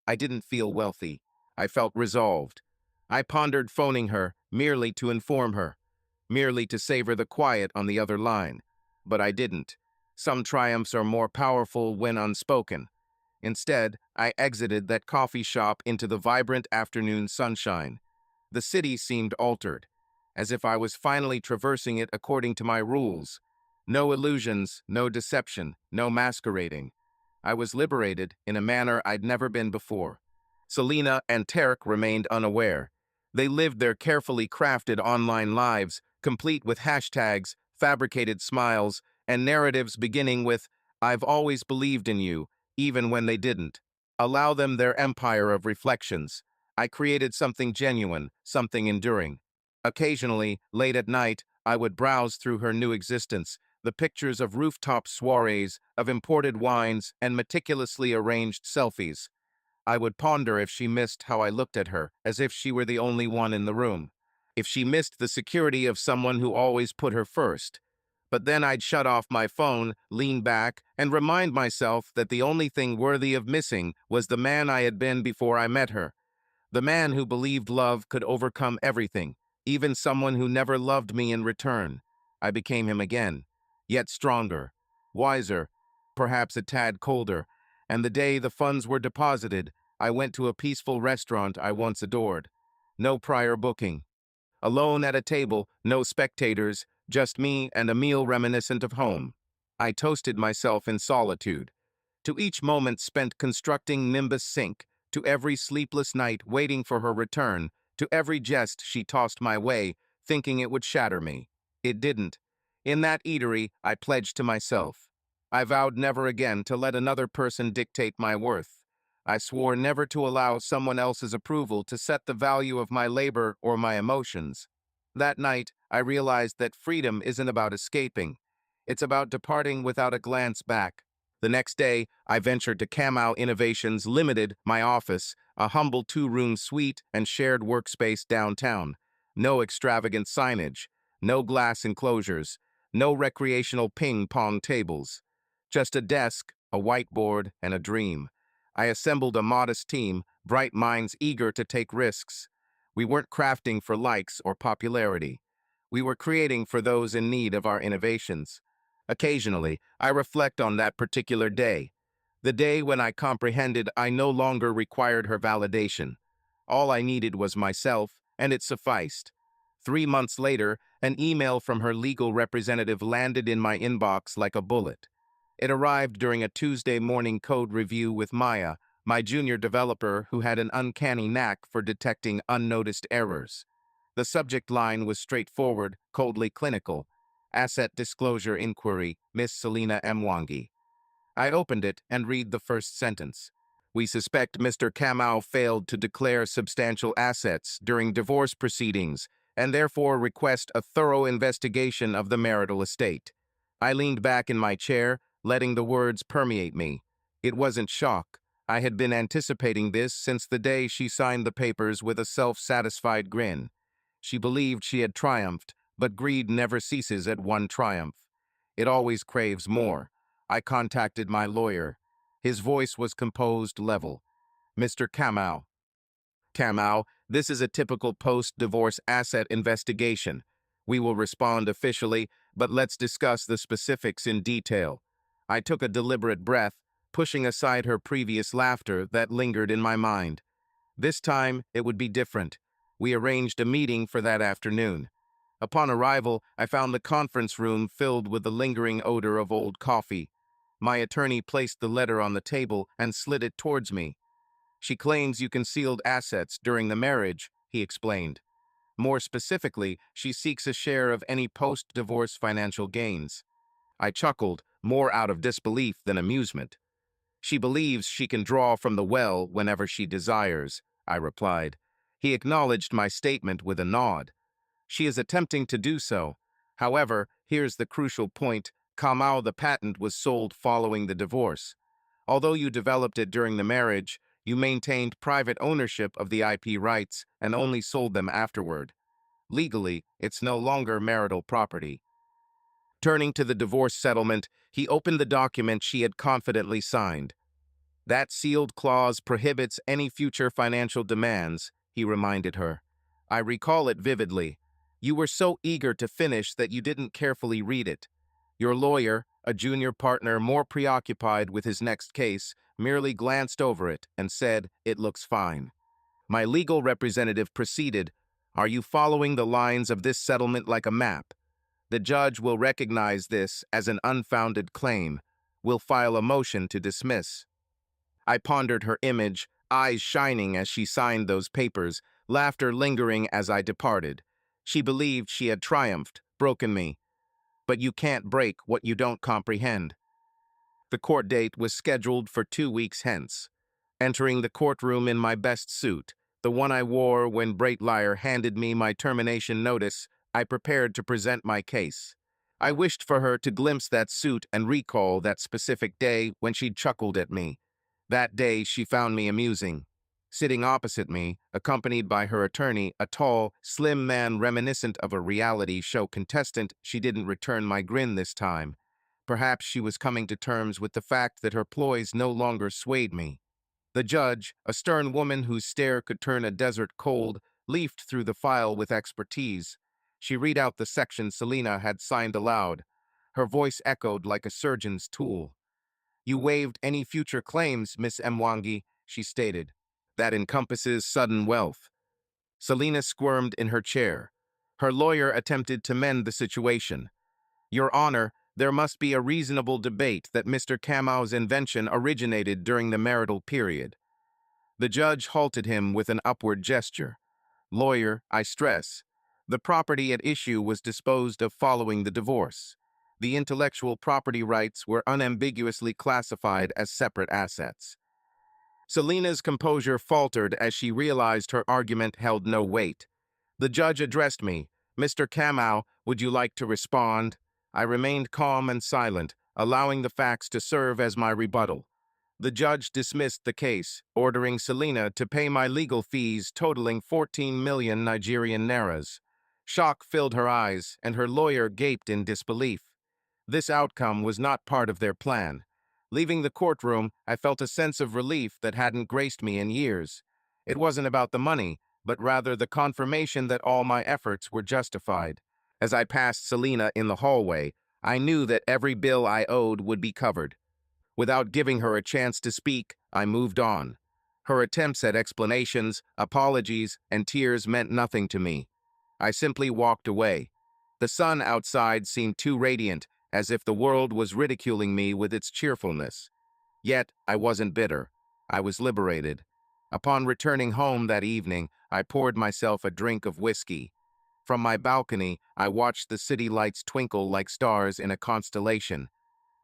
I didn't feel wealthy. I felt resolved. I pondered phoning her, merely to inform her, merely to savor the quiet on the other line. But I didn't. Some triumphs are more powerful when unspoken. Instead, I exited that coffee shop into the vibrant afternoon sunshine. The city seemed altered, as if I was finally traversing it according to my rules. No illusions, no deception, no masquerading. I was liberated in a manner I'd never been before. Selena and Tarek remained unaware. They lived their carefully crafted online lives, complete with hashtags, fabricated smiles, and narratives beginning with, "I've always believed in you," even when they didn't. Allow them their empire of reflections. I created something genuine, something enduring. Occasionally, late at night, I would browse through her new existence, the pictures of rooftop soirees, of imported wines, and meticulously arranged selfies. I would ponder if she missed how I looked at her, as if she were the only one in the room. If she missed the security of someone who always put her first. But then I'd shut off my phone, lean back, and remind myself that the only thing worthy of missing was the man I had been before I met her. The man who believed love could overcome everything, even someone who never loved me in return. I became him again, yet stronger, wiser, perhaps a tad colder, and the day the funds were deposited, I went to a peaceful restaurant I once adored. No prior booking. Alone at a table, no spectators, just me and a meal reminiscent of home. I toasted myself in solitude. To each moment spent constructing Nimbus Sync, to every sleepless night waiting for her return, to every jest she tossed my way, thinking it would shatter me. It didn't. In that eatery, I pledged to myself. I vowed never again to let another person dictate my worth. I swore never to allow someone else's approval to set the value of my labor or my emotions. That night, I realized that freedom isn't about escaping. It's about departing without a glance back. The next day, I ventured to Kamau Innovations Limited, my office, a humble two-room suite and shared workspace downtown. No extravagant signage, no glass enclosures, no recreational ping-pong tables. Just a desk, a whiteboard, and a dream. I assembled a modest team, bright minds eager to take risks. We weren't crafting for likes or popularity. We were creating for those in need of our innovations. Occasionally, I reflect on that particular day, the day when I comprehended I no longer required her validation. All I needed was myself, and it sufficed. 3 months later, an email from her legal representative landed in my inbox like a bullet. It arrived during a Tuesday morning code review with Maya, my junior developer who had an uncanny knack for detecting unnoticed errors. The subject line was straightforward, coldly clinical. Asset Disclosure Inquiry, Miss Selina Mwangi. I opened it and read the first sentence. We suspect Mr. Kamau failed to declare substantial assets during divorce proceedings and therefore request a thorough investigation of the marital estate. I leaned back in my chair, letting the words permeate me. It wasn't shock. I had been anticipating this since the day she signed the papers with a self-satisfied grin. She believed she had triumphed, but greed never ceases at one triumph. It always craves more. I contacted my lawyer. His voice was composed, level. Mr. Kamau, this is a typical post-divorce asset investigation. We will respond officially, but let's discuss the specifics in detail. I took a deliberate breath, pushing aside her previous laughter that lingered in my mind. This time, it would be different. We arranged a meeting for that afternoon. Upon arrival, I found the conference room filled with the lingering odor of old coffee. My attorney placed the letter on the table and slid it towards me. She claims you concealed assets during the marriage, he explained. More specifically, she seeks a share of any post-divorce financial gains. I chuckled, more out of disbelief than amusement. She believes she can draw from the well whenever she desires, I replied. He acknowledged my statement with a nod. She is attempting to do so. However, here's the crucial point. Kamau, the patent, was sold following the divorce. Although you developed it during the marriage, you maintained private ownership of the IP rights and only sold them afterward. Legally, it's no longer marital property. Turning to the divorce settlement, he opened the document she had confidently signed. That sealed clause prohibits any future financial demands, he reminded her. I recall it vividly. You were so eager to finish that you didn't carefully read it. Your lawyer, a junior partner more preoccupied with his next case, merely glanced over it and said, "It looks fine." My legal representative proceeded, "Are you following the lines of this settlement like a map? The judge will recognize this as an unfounded claim. Will file a motion to dismiss." I pondered her image, eyes shining as she signed those papers, laughter lingering as I departed. She believed she had triumphed, broken me. But you can't break what you don't comprehend. The court date was scheduled for 2 weeks hence. Entering the courtroom in my best suit, the one I wore when Breitlier handed me my termination notice, I prepared to present my case. I wished for her to glimpse that suit and recall that specific day when she'd chuckled at me. That day she found me amusing. Sitting opposite me, accompanied by her attorney, a tall, slim man reminiscent of a reality show contestant, she didn't return my grin this time. Perhaps she was coming to terms with the fact that her ploys no longer swayed me. The judge, a stern woman whose stare could turn a desert cold, leafed through the file with expertise. She read out the section Selina had signed aloud. Her voice echoed like a surgeon's tool. "You waived any future claims, Miss Mwangi," she stated. "That encompasses sudden wealth." Selina squirmed in her chair. Her lawyer attempted to mend the situation. "Your Honor, there must be a reasonable debate that Mr. Kamau's invention originated during the marital period." The judge halted him with an upward gesture. "Lawyer, I stress, the property at issue was disposed of following the divorce. The intellectual property rights were unambiguously classified as separate assets." Selina's composure faltered as she realized her argument held no weight. The judge addressed me. "Mr. Kamau, would you like to respond?" I remained calm and silent, allowing the facts to serve as my rebuttal. The judge dismissed the case, ordering Selina to pay my legal fees totaling 14 million Nigerian nairas. Shock filled her eyes, and her lawyer gaped in disbelief. This outcome was not part of their plan. Leaving the courtroom, I felt a sense of relief that hadn't graced me in years. It wasn't about the money, but rather the confirmation that all my efforts were justified. As I passed Selina in the hallway, I knew that every bill I owed would be covered. Without giving her a chance to speak, I moved on. Her attempts at explanations, apologies, and tears meant nothing to me. I simply walked away. The sun outside seemed too radiant, as if the world was ridiculing me with its cheerfulness. Yet, I wasn't bitter. I was liberated. Upon returning home that evening, I poured myself a drink of whiskey. From my balcony, I watched the city lights twinkle like stars in a constellation.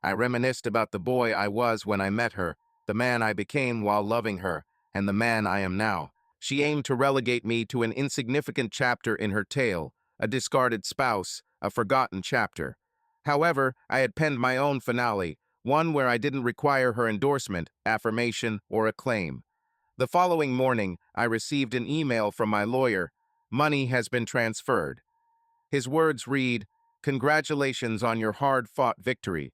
I reminisced about the boy I was when I met her, the man I became while loving her, and the man I am now. She aimed to relegate me to an insignificant chapter in her tale, a discarded spouse, a forgotten chapter. However, I had penned my own finale, one where I didn't require her endorsement, affirmation, or acclaim. The following morning, I received an email from my lawyer. "Money has been transferred." His words read, "Congratulations on your hard-fought victory."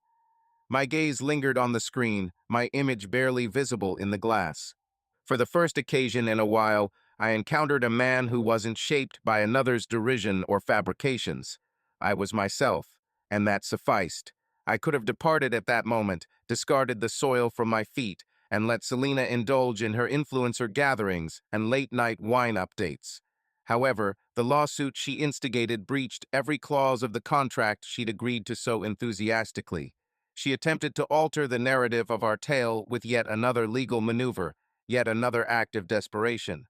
My gaze lingered on the screen, my image barely visible in the glass. For the first occasion in a while, I encountered a man who wasn't shaped by another's derision or fabrications. I was myself, and that sufficed. I could have departed at that moment, discarded the soil from my feet, and let Selina indulge in her influencer gatherings and late-night wine updates. However, the lawsuit she instigated breached every clause of the contract she'd agreed to so enthusiastically. She attempted to alter the narrative of our tale with yet another legal maneuver, yet another act of desperation.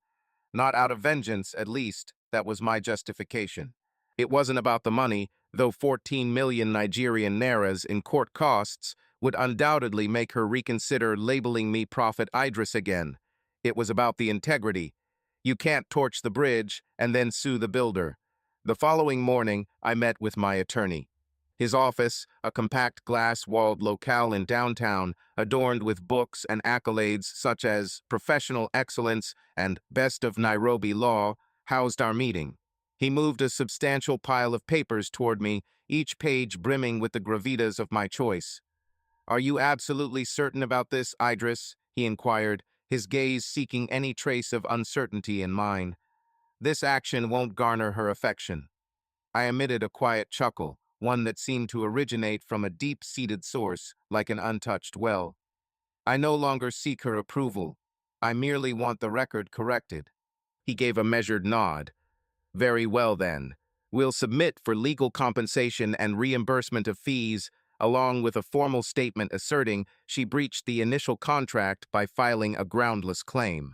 Not out of vengeance, at least, that was my justification. It wasn't about the money, though 14 million Nigerian nairas in court costs would undoubtedly make her reconsider labeling me Prophet Idris again. It was about the integrity. You can't torch the bridge and then sue the builder. The following morning, I met with my attorney. His office, a compact glass-walled locale in downtown, adorned with books and accolades such as Professional Excellence and Best of Nairobi Law, housed our meeting. He moved a substantial pile of papers toward me, each page brimming with the gravitas of my choice. "Are you absolutely certain about this, Idris?" he inquired, his gaze seeking any trace of uncertainty in mine. "This action won't garner her affection." I emitted a quiet chuckle, one that seemed to originate from a deep-seated source, like an untouched well. "I no longer seek her approval. I merely want the record corrected." He gave a measured nod. "Very well, then. We'll submit for legal compensation and reimbursement of fees, along with a formal statement asserting she breached the initial contract by filing a groundless claim."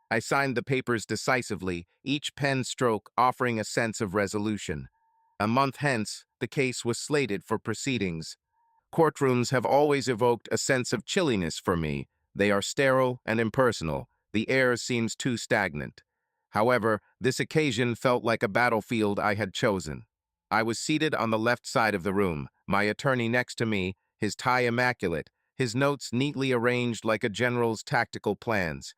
I signed the papers decisively, each pen stroke offering a sense of resolution. A month hence, the case was slated for proceedings. Courtrooms have always evoked a sense of chilliness for me. They are sterile and impersonal. The air seems too stagnant. However, this occasion felt like a battlefield I had chosen. I was seated on the left side of the room, my attorney next to me, his tie immaculate, his notes neatly arranged like a general's tactical plans.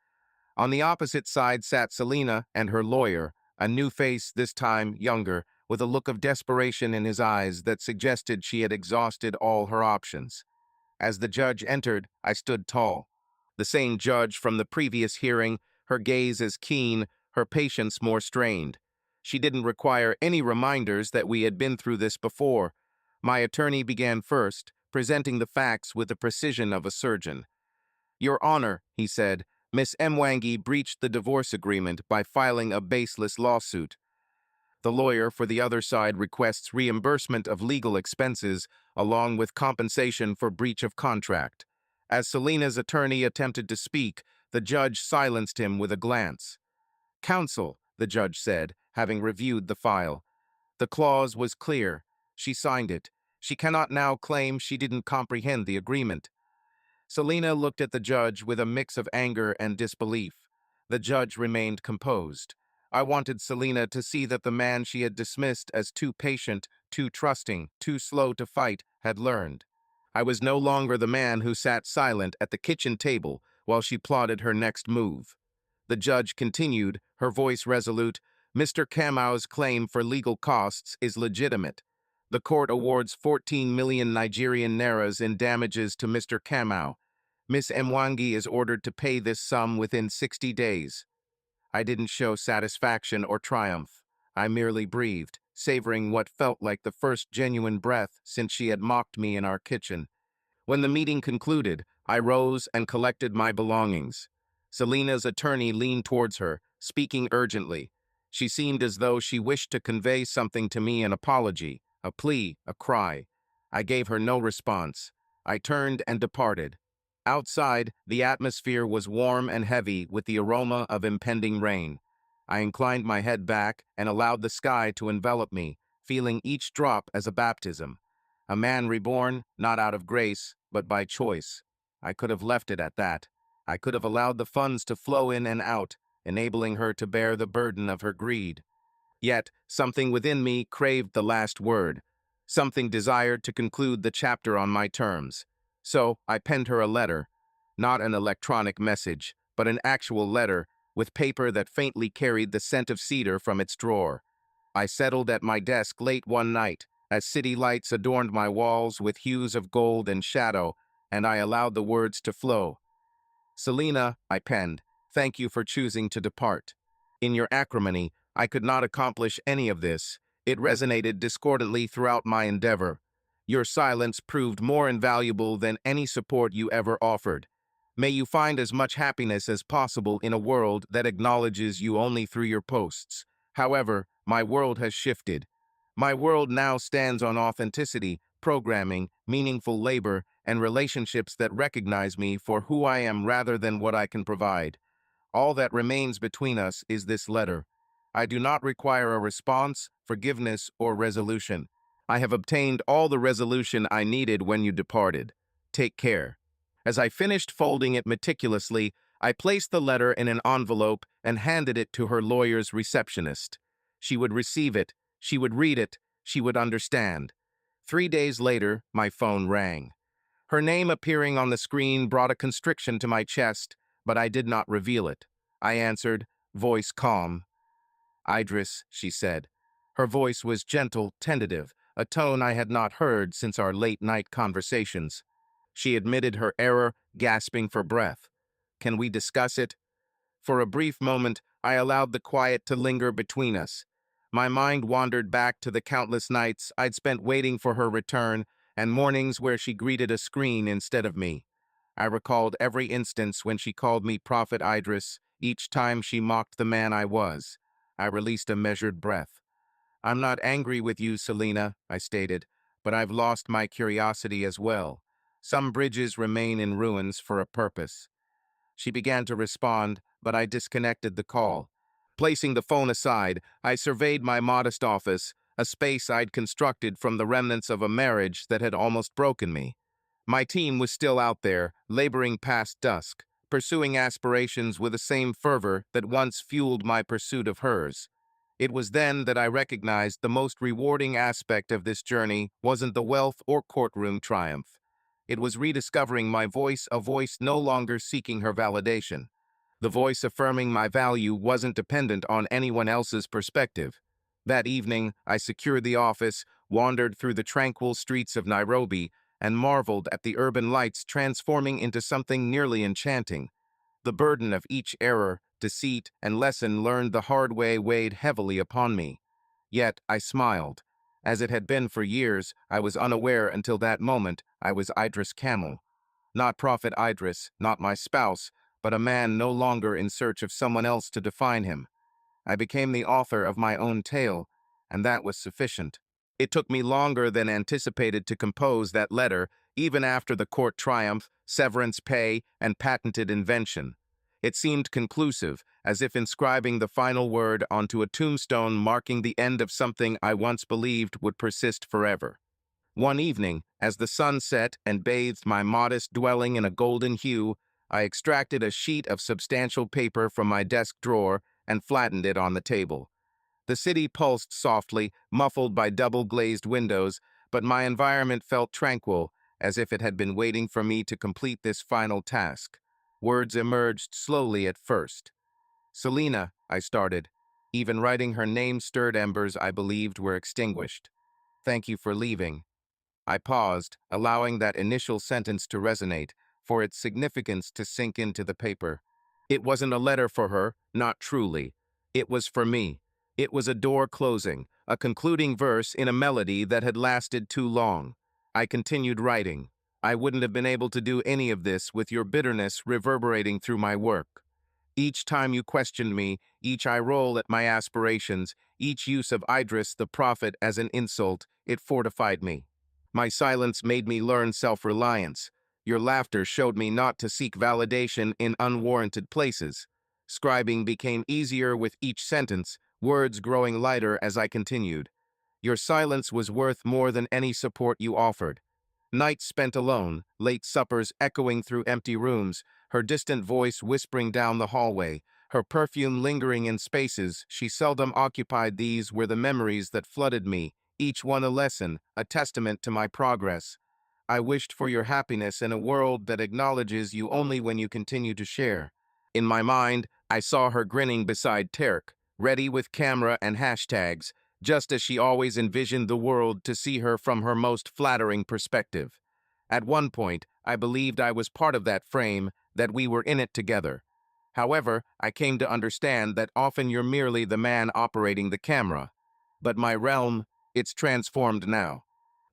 On the opposite side sat Selina and her lawyer, a new face, this time younger, with a look of desperation in his eyes that suggested she had exhausted all her options. As the judge entered, I stood tall. The same judge from the previous hearing, her gaze as keen, her patience more strained. She didn't require any reminders that we had been through this before. My attorney began first, presenting the facts with the precision of a surgeon. "Your Honor," he said, "Miss Mwangi breached the divorce agreement by filing a baseless lawsuit. The lawyer for the other side requests reimbursement of legal expenses along with compensation for breach of contract." As Selena's attorney attempted to speak, the judge silenced him with a glance. "Counsel," the judge said, having reviewed the file. "The clause was clear. She signed it. She cannot now claim she didn't comprehend the agreement." Selena looked at the judge with a mix of anger and disbelief. The judge remained composed. I wanted Selena to see that the man she had dismissed as too patient, too trusting, too slow to fight had learned. I was no longer the man who sat silent at the kitchen table while she plotted her next move. The judge continued, her voice resolute. "Mr. Kamau's claim for legal costs is legitimate. The court awards 14 million Nigerian nairas in damages to Mr. Kamau. Miss Mwangi is ordered to pay this sum within 60 days. I didn't show satisfaction or triumph. I merely breathed, savoring what felt like the first genuine breath since she had mocked me in our kitchen. When the meeting concluded, I rose and collected my belongings. Selena's attorney leaned towards her, speaking urgently. She seemed as though she wished to convey something to me, an apology, a plea, a cry. I gave her no response. I turned and departed. Outside, the atmosphere was warm and heavy with the aroma of impending rain. I inclined my head back and allowed the sky to envelop me, feeling each drop as a baptism. A man reborn, not out of grace, but by choice. I could have left it at that. I could have allowed the funds to flow in and out, enabling her to bear the burden of her greed. Yet, something within me craved the last word. Something desired to conclude the chapter on my terms. So, I penned her a letter. Not an electronic message, but an actual letter, with paper that faintly carried the scent of cedar from its drawer. I settled at my desk late one night, as city lights adorned my walls with hues of gold and shadow, and I allowed the words to flow. "Selena," I penned, "thank you for choosing to depart. In your acrimony, I could not accomplish any of this. It resonated discordantly throughout my endeavor. Your silence proved more invaluable than any support you ever offered. May you find as much happiness as possible in a world that acknowledges you only through your posts. However, my world has shifted. My world now stands on authenticity, programming, meaningful labor, and relationships that recognize me for who I am rather than what I can provide. All that remains between us is this letter. I do not require a response, forgiveness, or resolution. I have obtained all the resolution I needed when you departed. Take care." As I finished folding it meticulously, I placed the letter in an envelope and handed it to her lawyer's receptionist. She would receive it, she would read it, she would understand. 3 days later, my phone rang. Her name appearing on the screen brought a constriction to my chest, but I did not reveal it. I answered, voice calm. "Idris," she said. Her voice was gentle, tentative, a tone I had not heard since our late-night conversations. She admitted her error, gasping for breath. "Can we discuss it?" For a brief moment, I allowed the quiet to linger between us. My mind wandered back to the countless nights I'd spent waiting for her return and mornings where she greeted a screen instead of me. I recalled every instance when she called me Prophet Idris, each time she mocked the man I was. I released a measured breath. "I'm not angry with you, Selena," I stated, "but I've lost my curiosity as well. Some bridges remain in ruins for a purpose." She began to respond, but I disconnected the call. Placing the phone aside, I surveyed my modest office, a space I'd constructed from the remnants of a marriage that had almost broken me. My team was still out there, laboring past dusk, pursuing aspirations with the same fervor that once fueled my pursuit of hers. It was then that I recognized the most rewarding aspect of this journey wasn't the wealth or courtroom triumph. It was rediscovering my voice, a voice no longer seeking her validation. The voice affirming my value wasn't dependent on anyone else's perspective. That evening, I secured the office, wandered through the tranquil streets of Nairobi, and marveled at the urban lights transforming into something nearly enchanting. The burden of each error, deceit, and lesson learned the hard way weighed heavily upon me. Yet I smiled. As it had been for years, I was unaware until that moment I was Idris Camel. Not Prophet Idris, not my spouse, but a man no longer in search of someone else to define him. I became the author of my own tale, and that was sufficient. It took me longer than anticipated to compose that letter, even after the court triumph, severance pay, and patented invention. It seemed conclusive, as if inscribing the final word onto a tombstone marking the end of something I once believed would persist forever. One evening, as the sun set and bathed my modest dwelling in a golden hue, I extracted a sheet of substantial paper from my desk drawer and flattened it on the table. The city pulsed softly, muffled by double-glazed windows, but my environment felt tranquil, as if it had been waiting for me to complete this final task. Words emerged slowly at first. "Selina," I started. Even writing her name stirred embers I believed were extinguished. "Thank you for leaving." I paused, allowing that initial sentence to resonate, for its significance to sink into the paper. It wasn't a letter for her, not truly. It was for me. It was a door closing, a concluding verse in a melody that had lasted too long. I continued writing. "I wouldn't have been able to do any of this with your bitterness reverberating through my work. Each time you questioned me, each eye roll at my aspirations, each use of Idris the prophet as an insult, it fortified me. My silence made me learn self-reliance. Your laughter showed me not to seek validation in unwarranted places. Scribing became easier with each sentence, words growing lighter as I continued. Your silence was worth more than any support you offered. Nights spent alone, late suppers echoing through empty rooms, her distant voice whispering down the hallway, her perfume lingering in spaces she seldom occupied. These were the memories that flooded me, each one a lesson, a testament to my progress. I wished for your happiness in a world that acknowledges you only when you continue to share. In my mind, I saw her grinning beside Terk, ready with camera and hashtags, just as she always envisioned the world to see her from her most flattering perspective. At one point, I believed I was part of that frame, that we were in it together. However, I came to understand that often you're merely the man operating the camera. But my realm, it's transformed now.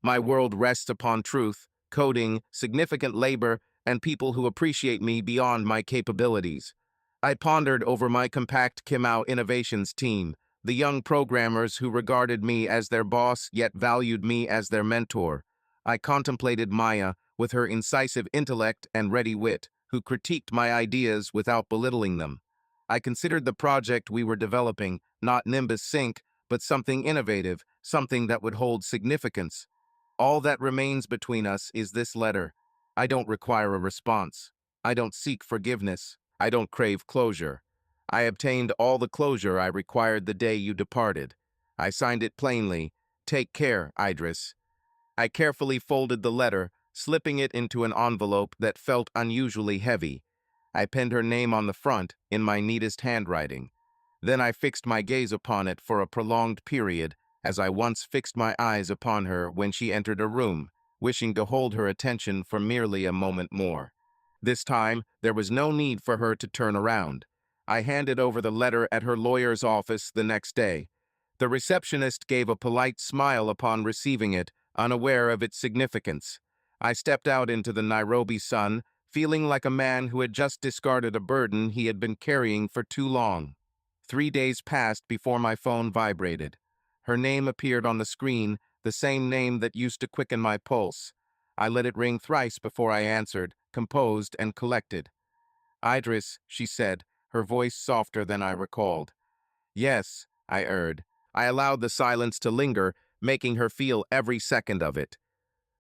My world rests upon truth, coding, significant labor, and people who appreciate me beyond my capabilities. I pondered over my compact Kimau Innovations team, the young programmers who regarded me as their boss yet valued me as their mentor. I contemplated Maya, with her incisive intellect and ready wit, who critiqued my ideas without belittling them. I considered the project we were developing not Nimbus Sync, but something innovative, something that would hold significance. All that remains between us is this letter. I don't require a response. I don't seek forgiveness. I don't crave closure. I obtained all the closure I required the day you departed. I signed it plainly. Take care, Idris. I carefully folded the letter, slipping it into an envelope that felt unusually heavy. I penned her name on the front in my neatest handwriting. Then I fixed my gaze upon it for a prolonged period, as I once fixed my eyes upon her when she entered a room, wishing to hold her attention for merely a moment more. This time, there was no need for her to turn around. I handed over the letter at her lawyer's office the next day. The receptionist gave a polite smile upon receiving it, unaware of its significance. I stepped out into the Nairobi sun, feeling like a man who had just discarded a burden he had been carrying for too long. 3 days passed before my phone vibrated. Her name appeared on the screen, the same name that used to quicken my pulse. I let it ring thrice before I answered, composed and collected. "Idris," she said, her voice softer than I recalled. "Yes," I erred. I allowed the silence to linger, making her feel every second of it.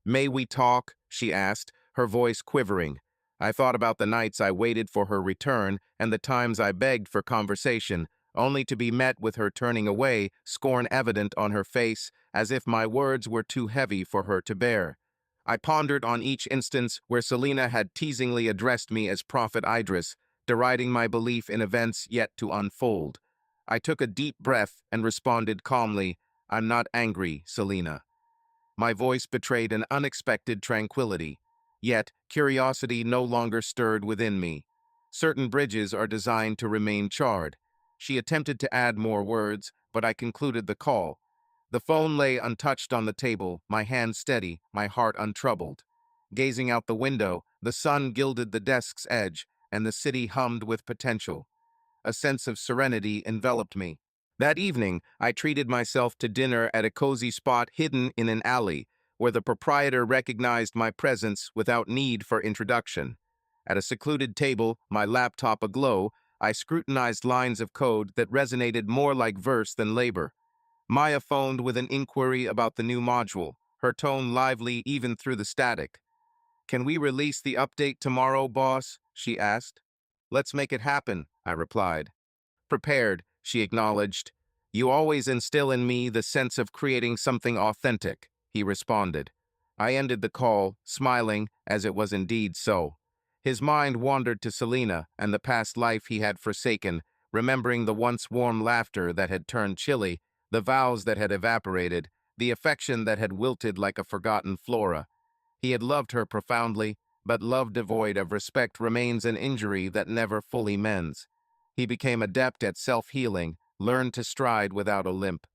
"May we talk?" she asked, her voice quivering. I thought about the nights I waited for her return and the times I begged for conversation, only to be met with her turning away, scorn evident on her face, as if my words were too heavy for her to bear. I pondered on each instance where Selina had teasingly addressed me as Prophet Idris, deriding my belief in events yet to unfold. I took a deep breath and responded calmly, "I'm not angry, Selina." My voice betrayed an unexpected tranquility. Yet, curiosity no longer stirred within me. Certain bridges are designed to remain charred. She attempted to add more words, but I concluded the call. The phone lay untouched on the table, my hand steady, my heart untroubled. Gazing out the window, the sun gilded the desk's edge, and the city hummed with potential. A sense of serenity enveloped me. That evening, I treated myself to dinner at a cozy spot hidden in an alley, where the proprietor recognized my presence without need for introduction. At a secluded table, my laptop aglow, I scrutinized lines of code that resonated more like verse than labor. Maya phoned with an inquiry about the new module, her tone lively even through the static. "Can we release the update tomorrow, boss?" she asked. "Let's make it happen," I replied. "Prepared," she acknowledged. "You always instill in me the sense of creating something authentic," he responded. I ended the call, smiling, as it was indeed so. His mind wandered to Selena and the past life he had forsaken, remembering the once warm laughter that had turned chilly, the vows that had evaporated, the affection that had wilted like a forgotten flora. He had loved her profoundly, but love devoid of respect remains an injury that never fully mends. He became adept at self-healing, learned to stride without a limp.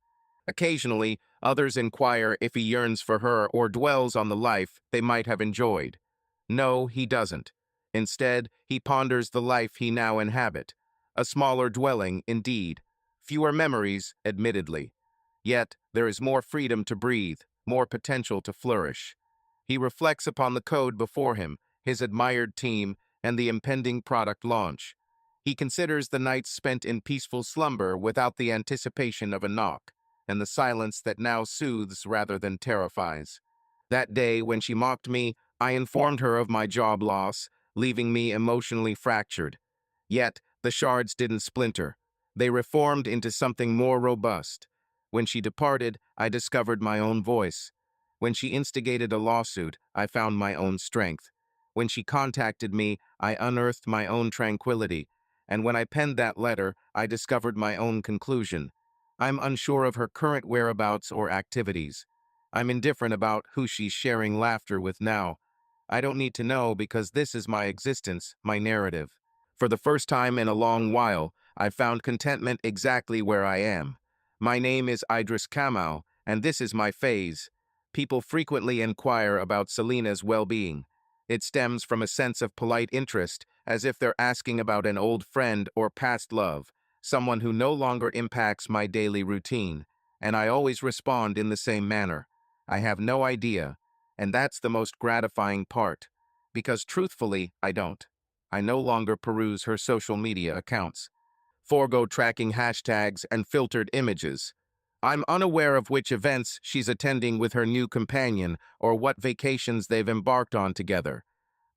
Occasionally, others inquire if he yearns for her or dwells on the life they might have enjoyed. No, he doesn't. Instead, he ponders the life he now inhabit. A smaller dwelling, indeed. Fewer memories, admittedly. Yet, there is more freedom to breathe, more potential to flourish. He reflects upon the code before him, his admired team, and the impending product launch. He considers the nights spent in peaceful slumber without the anticipation of a knock, and the silence that now soothes rather than terrifies. That day, when she mocked me, I informed her of my job loss, leaving me emotionally fractured. Yet, the shards didn't splinter. They reformed into something more robust. When she departed, I discovered my own voice. When she instigated a lawsuit, I found my own strength. When she contacted me, I unearthed my own tranquility. And when I penned that letter, I discovered my own conclusion. I'm unsure of her current whereabouts or activities. I'm indifferent about who she's sharing laughter with now. I don't need to know because this is my existence, my narrative. For the first time in a long while, I've found contentment exactly where I am. My name is Idris Kamal, and this is my phase. People frequently inquire about Selena's well-being. It stems from a sense of polite interest, as if they're asking about an old friend or past love, someone who no longer impacts my daily routine, and I always respond in the same manner. I have no idea, and that's the most gratifying part, because truthfully, I don't. I no longer peruse her social media accounts. Forgo tracking hashtags and filtered images. I'm unaware of which events she's attending with her new companion or what vacations they've embarked on together.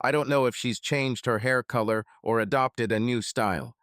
I don't know if she's changed her hair color or adopted a new style.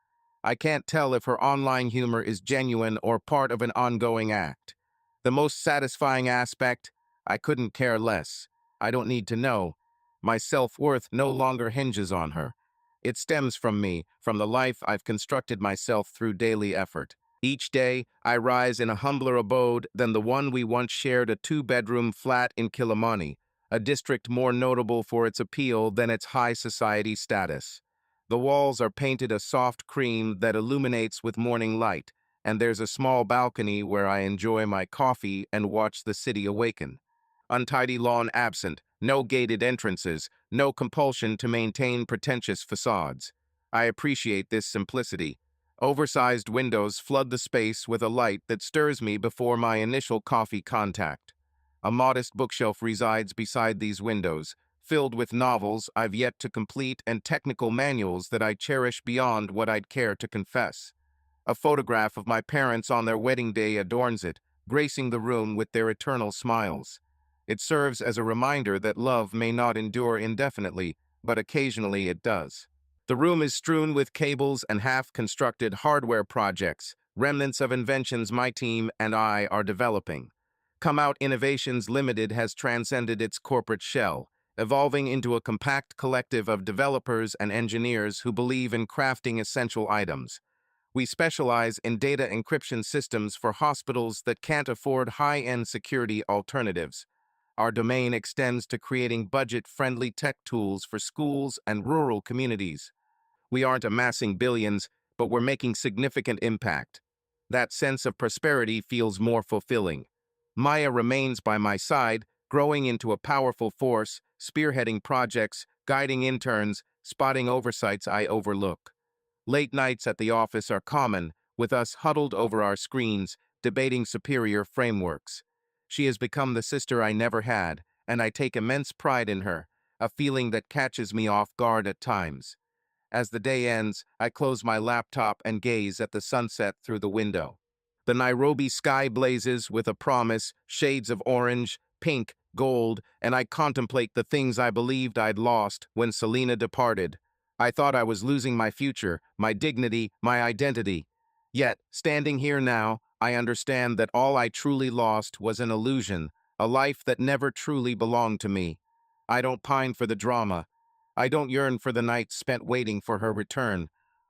I can't tell if her online humor is genuine or part of an ongoing act. The most satisfying aspect? I couldn't care less. I don't need to know. My self-worth no longer hinges on her. It stems from me, from the life I've constructed myself through daily effort. Each day, I rise in a humbler abode than the one we once shared, a two-bedroom flat in Kilimani, a district more notable for its appeal than its high society status. The walls are painted a soft cream that illuminates with morning light, and there's a small balcony where I enjoy my coffee and watch the city awaken. Untidy lawn absent, no gated entrances, no compulsion to maintain pretentious facades. I appreciate this simplicity. Oversized windows flood the space with a light that stirs me before my initial coffee contact. A modest bookshelf resides beside these windows, filled with novels I've yet to complete and technical manuals that I cherish beyond what I'd care to confess. A photograph of my parents on their wedding day adorns it, gracing the room with their eternal smiles. It serves as a reminder that love may not endure indefinitely, but occasionally it does. The room is strewn with cables and half-constructed hardware projects, remnants of inventions my team and I are developing. Come Out Innovations Limited has transcended its corporate shell, evolving into a compact collective of developers and engineers who believe in crafting essential items. We specialize in data encryption systems for hospitals that can't afford high-end security alternatives. Our domain extends to creating budget-friendly tech tools for schools and rural communities. We aren't amassing billions, but we're making significant impact. That sense of prosperity feels more fulfilling. Maya remains by my side, growing into a powerful force, spearheading projects, guiding interns, spotting oversights I overlook. Late nights at the office are common, with us huddled over our screens, debating superior frameworks. She has become the sister I never had, and I take immense pride in her, a feeling that catches me off guard at times. As the day ends, I close my laptop and gaze at the sunset through the window. The Nairobi sky blazes with a promise, shades of orange, pink, gold, and I contemplate the things I believed I'd lost when Selena departed. I thought I was losing my future, my dignity, my identity. Yet, standing here now, I understand that all I truly lost was an illusion, a life that never truly belonged to me. I don't pine for the drama. I don't yearn for the nights spent waiting for her return.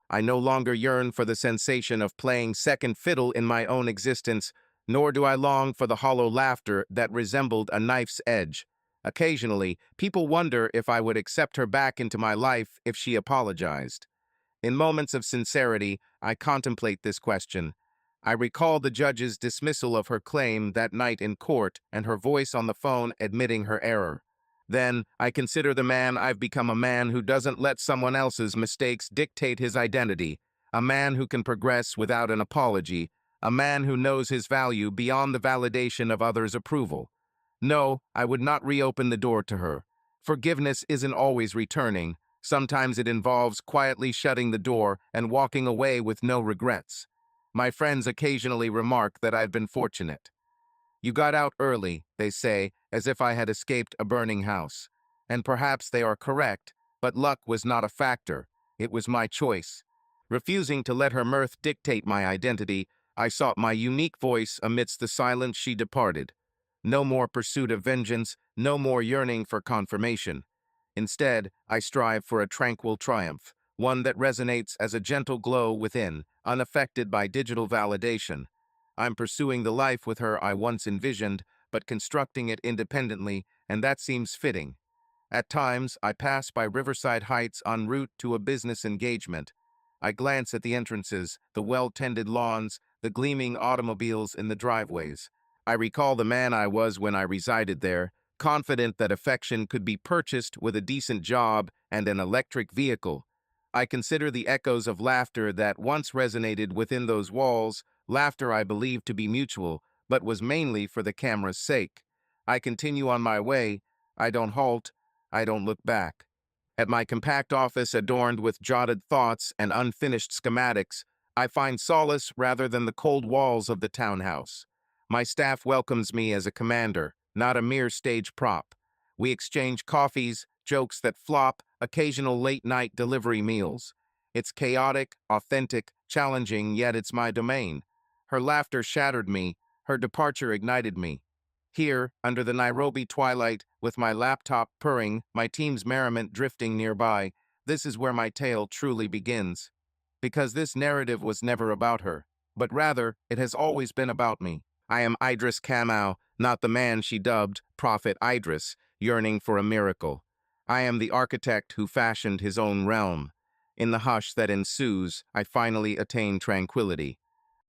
I no longer yearn for the sensation of playing second fiddle in my own existence, nor do I long for the hollow laughter that resembled a knife's edge. Occasionally, people wonder if I would accept her back into my life if she apologized. In moments of sincerity, I contemplate this question. I recall the judge's dismissal of her claim that night in court and her voice on the phone admitting her error. Then, I consider the man I've become, a man who doesn't let someone else's mistakes dictate his identity, a man who can progress without an apology, a man who knows his value beyond the validation of others' approval. No, I would not reopen the door to her. Forgiveness isn't always returning. Sometimes it involves quietly shutting the door and walking away with no regrets. My friends occasionally remark that I've been fortunate. You got out early, they say, as if I had escaped a burning house. And perhaps they are correct, but luck was not a factor. It was my choice. Refusing to let her mirth dictate my identity, I sought my unique voice amidst the silence she departed. No more pursuit of vengeance, no more yearning for confirmation. Instead, I strive for a tranquil triumph, one that resonates as a gentle glow within, unaffected by digital validation. I'm pursuing the life with her I once envisioned, but constructing it independently, and that seems fitting. At times, I pass by Riverside Heights en route to a business engagement. I glance at the entrances, the well-tended lawns, the gleaming automobiles in the driveways. I recall the man I was when I resided there, confident that affection could be purchased with a decent job and an electric vehicle. I consider the echoes of laughter that once resonated within those walls, laughter I believed to be mutual, but was mainly for the camera's sake. I continue on my way. I don't halt. I don't look back. At my compact office adorned with jotted thoughts and unfinished schematics, I find solace rather than the cold walls of the townhouse. My staff welcomes me as a commander, not a mere stage prop. We exchange coffees, jokes that flop, occasional late-night delivery meals. It's chaotic, authentic, challenging, yet it's my domain. Her laughter shattered me, her departure ignited me. Here, under the Nairobi twilight, with my laptop purring, my team's merriment drifting nearby, this is where my tale truly begins. Because this narrative was never about her, but rather, it has always been about me. I am Idris Kamau, not the man she dubbed Prophet Idris, yearning for a miracle. I am the architect who fashioned his own realm. In the hush that ensues, I finally attain tranquility.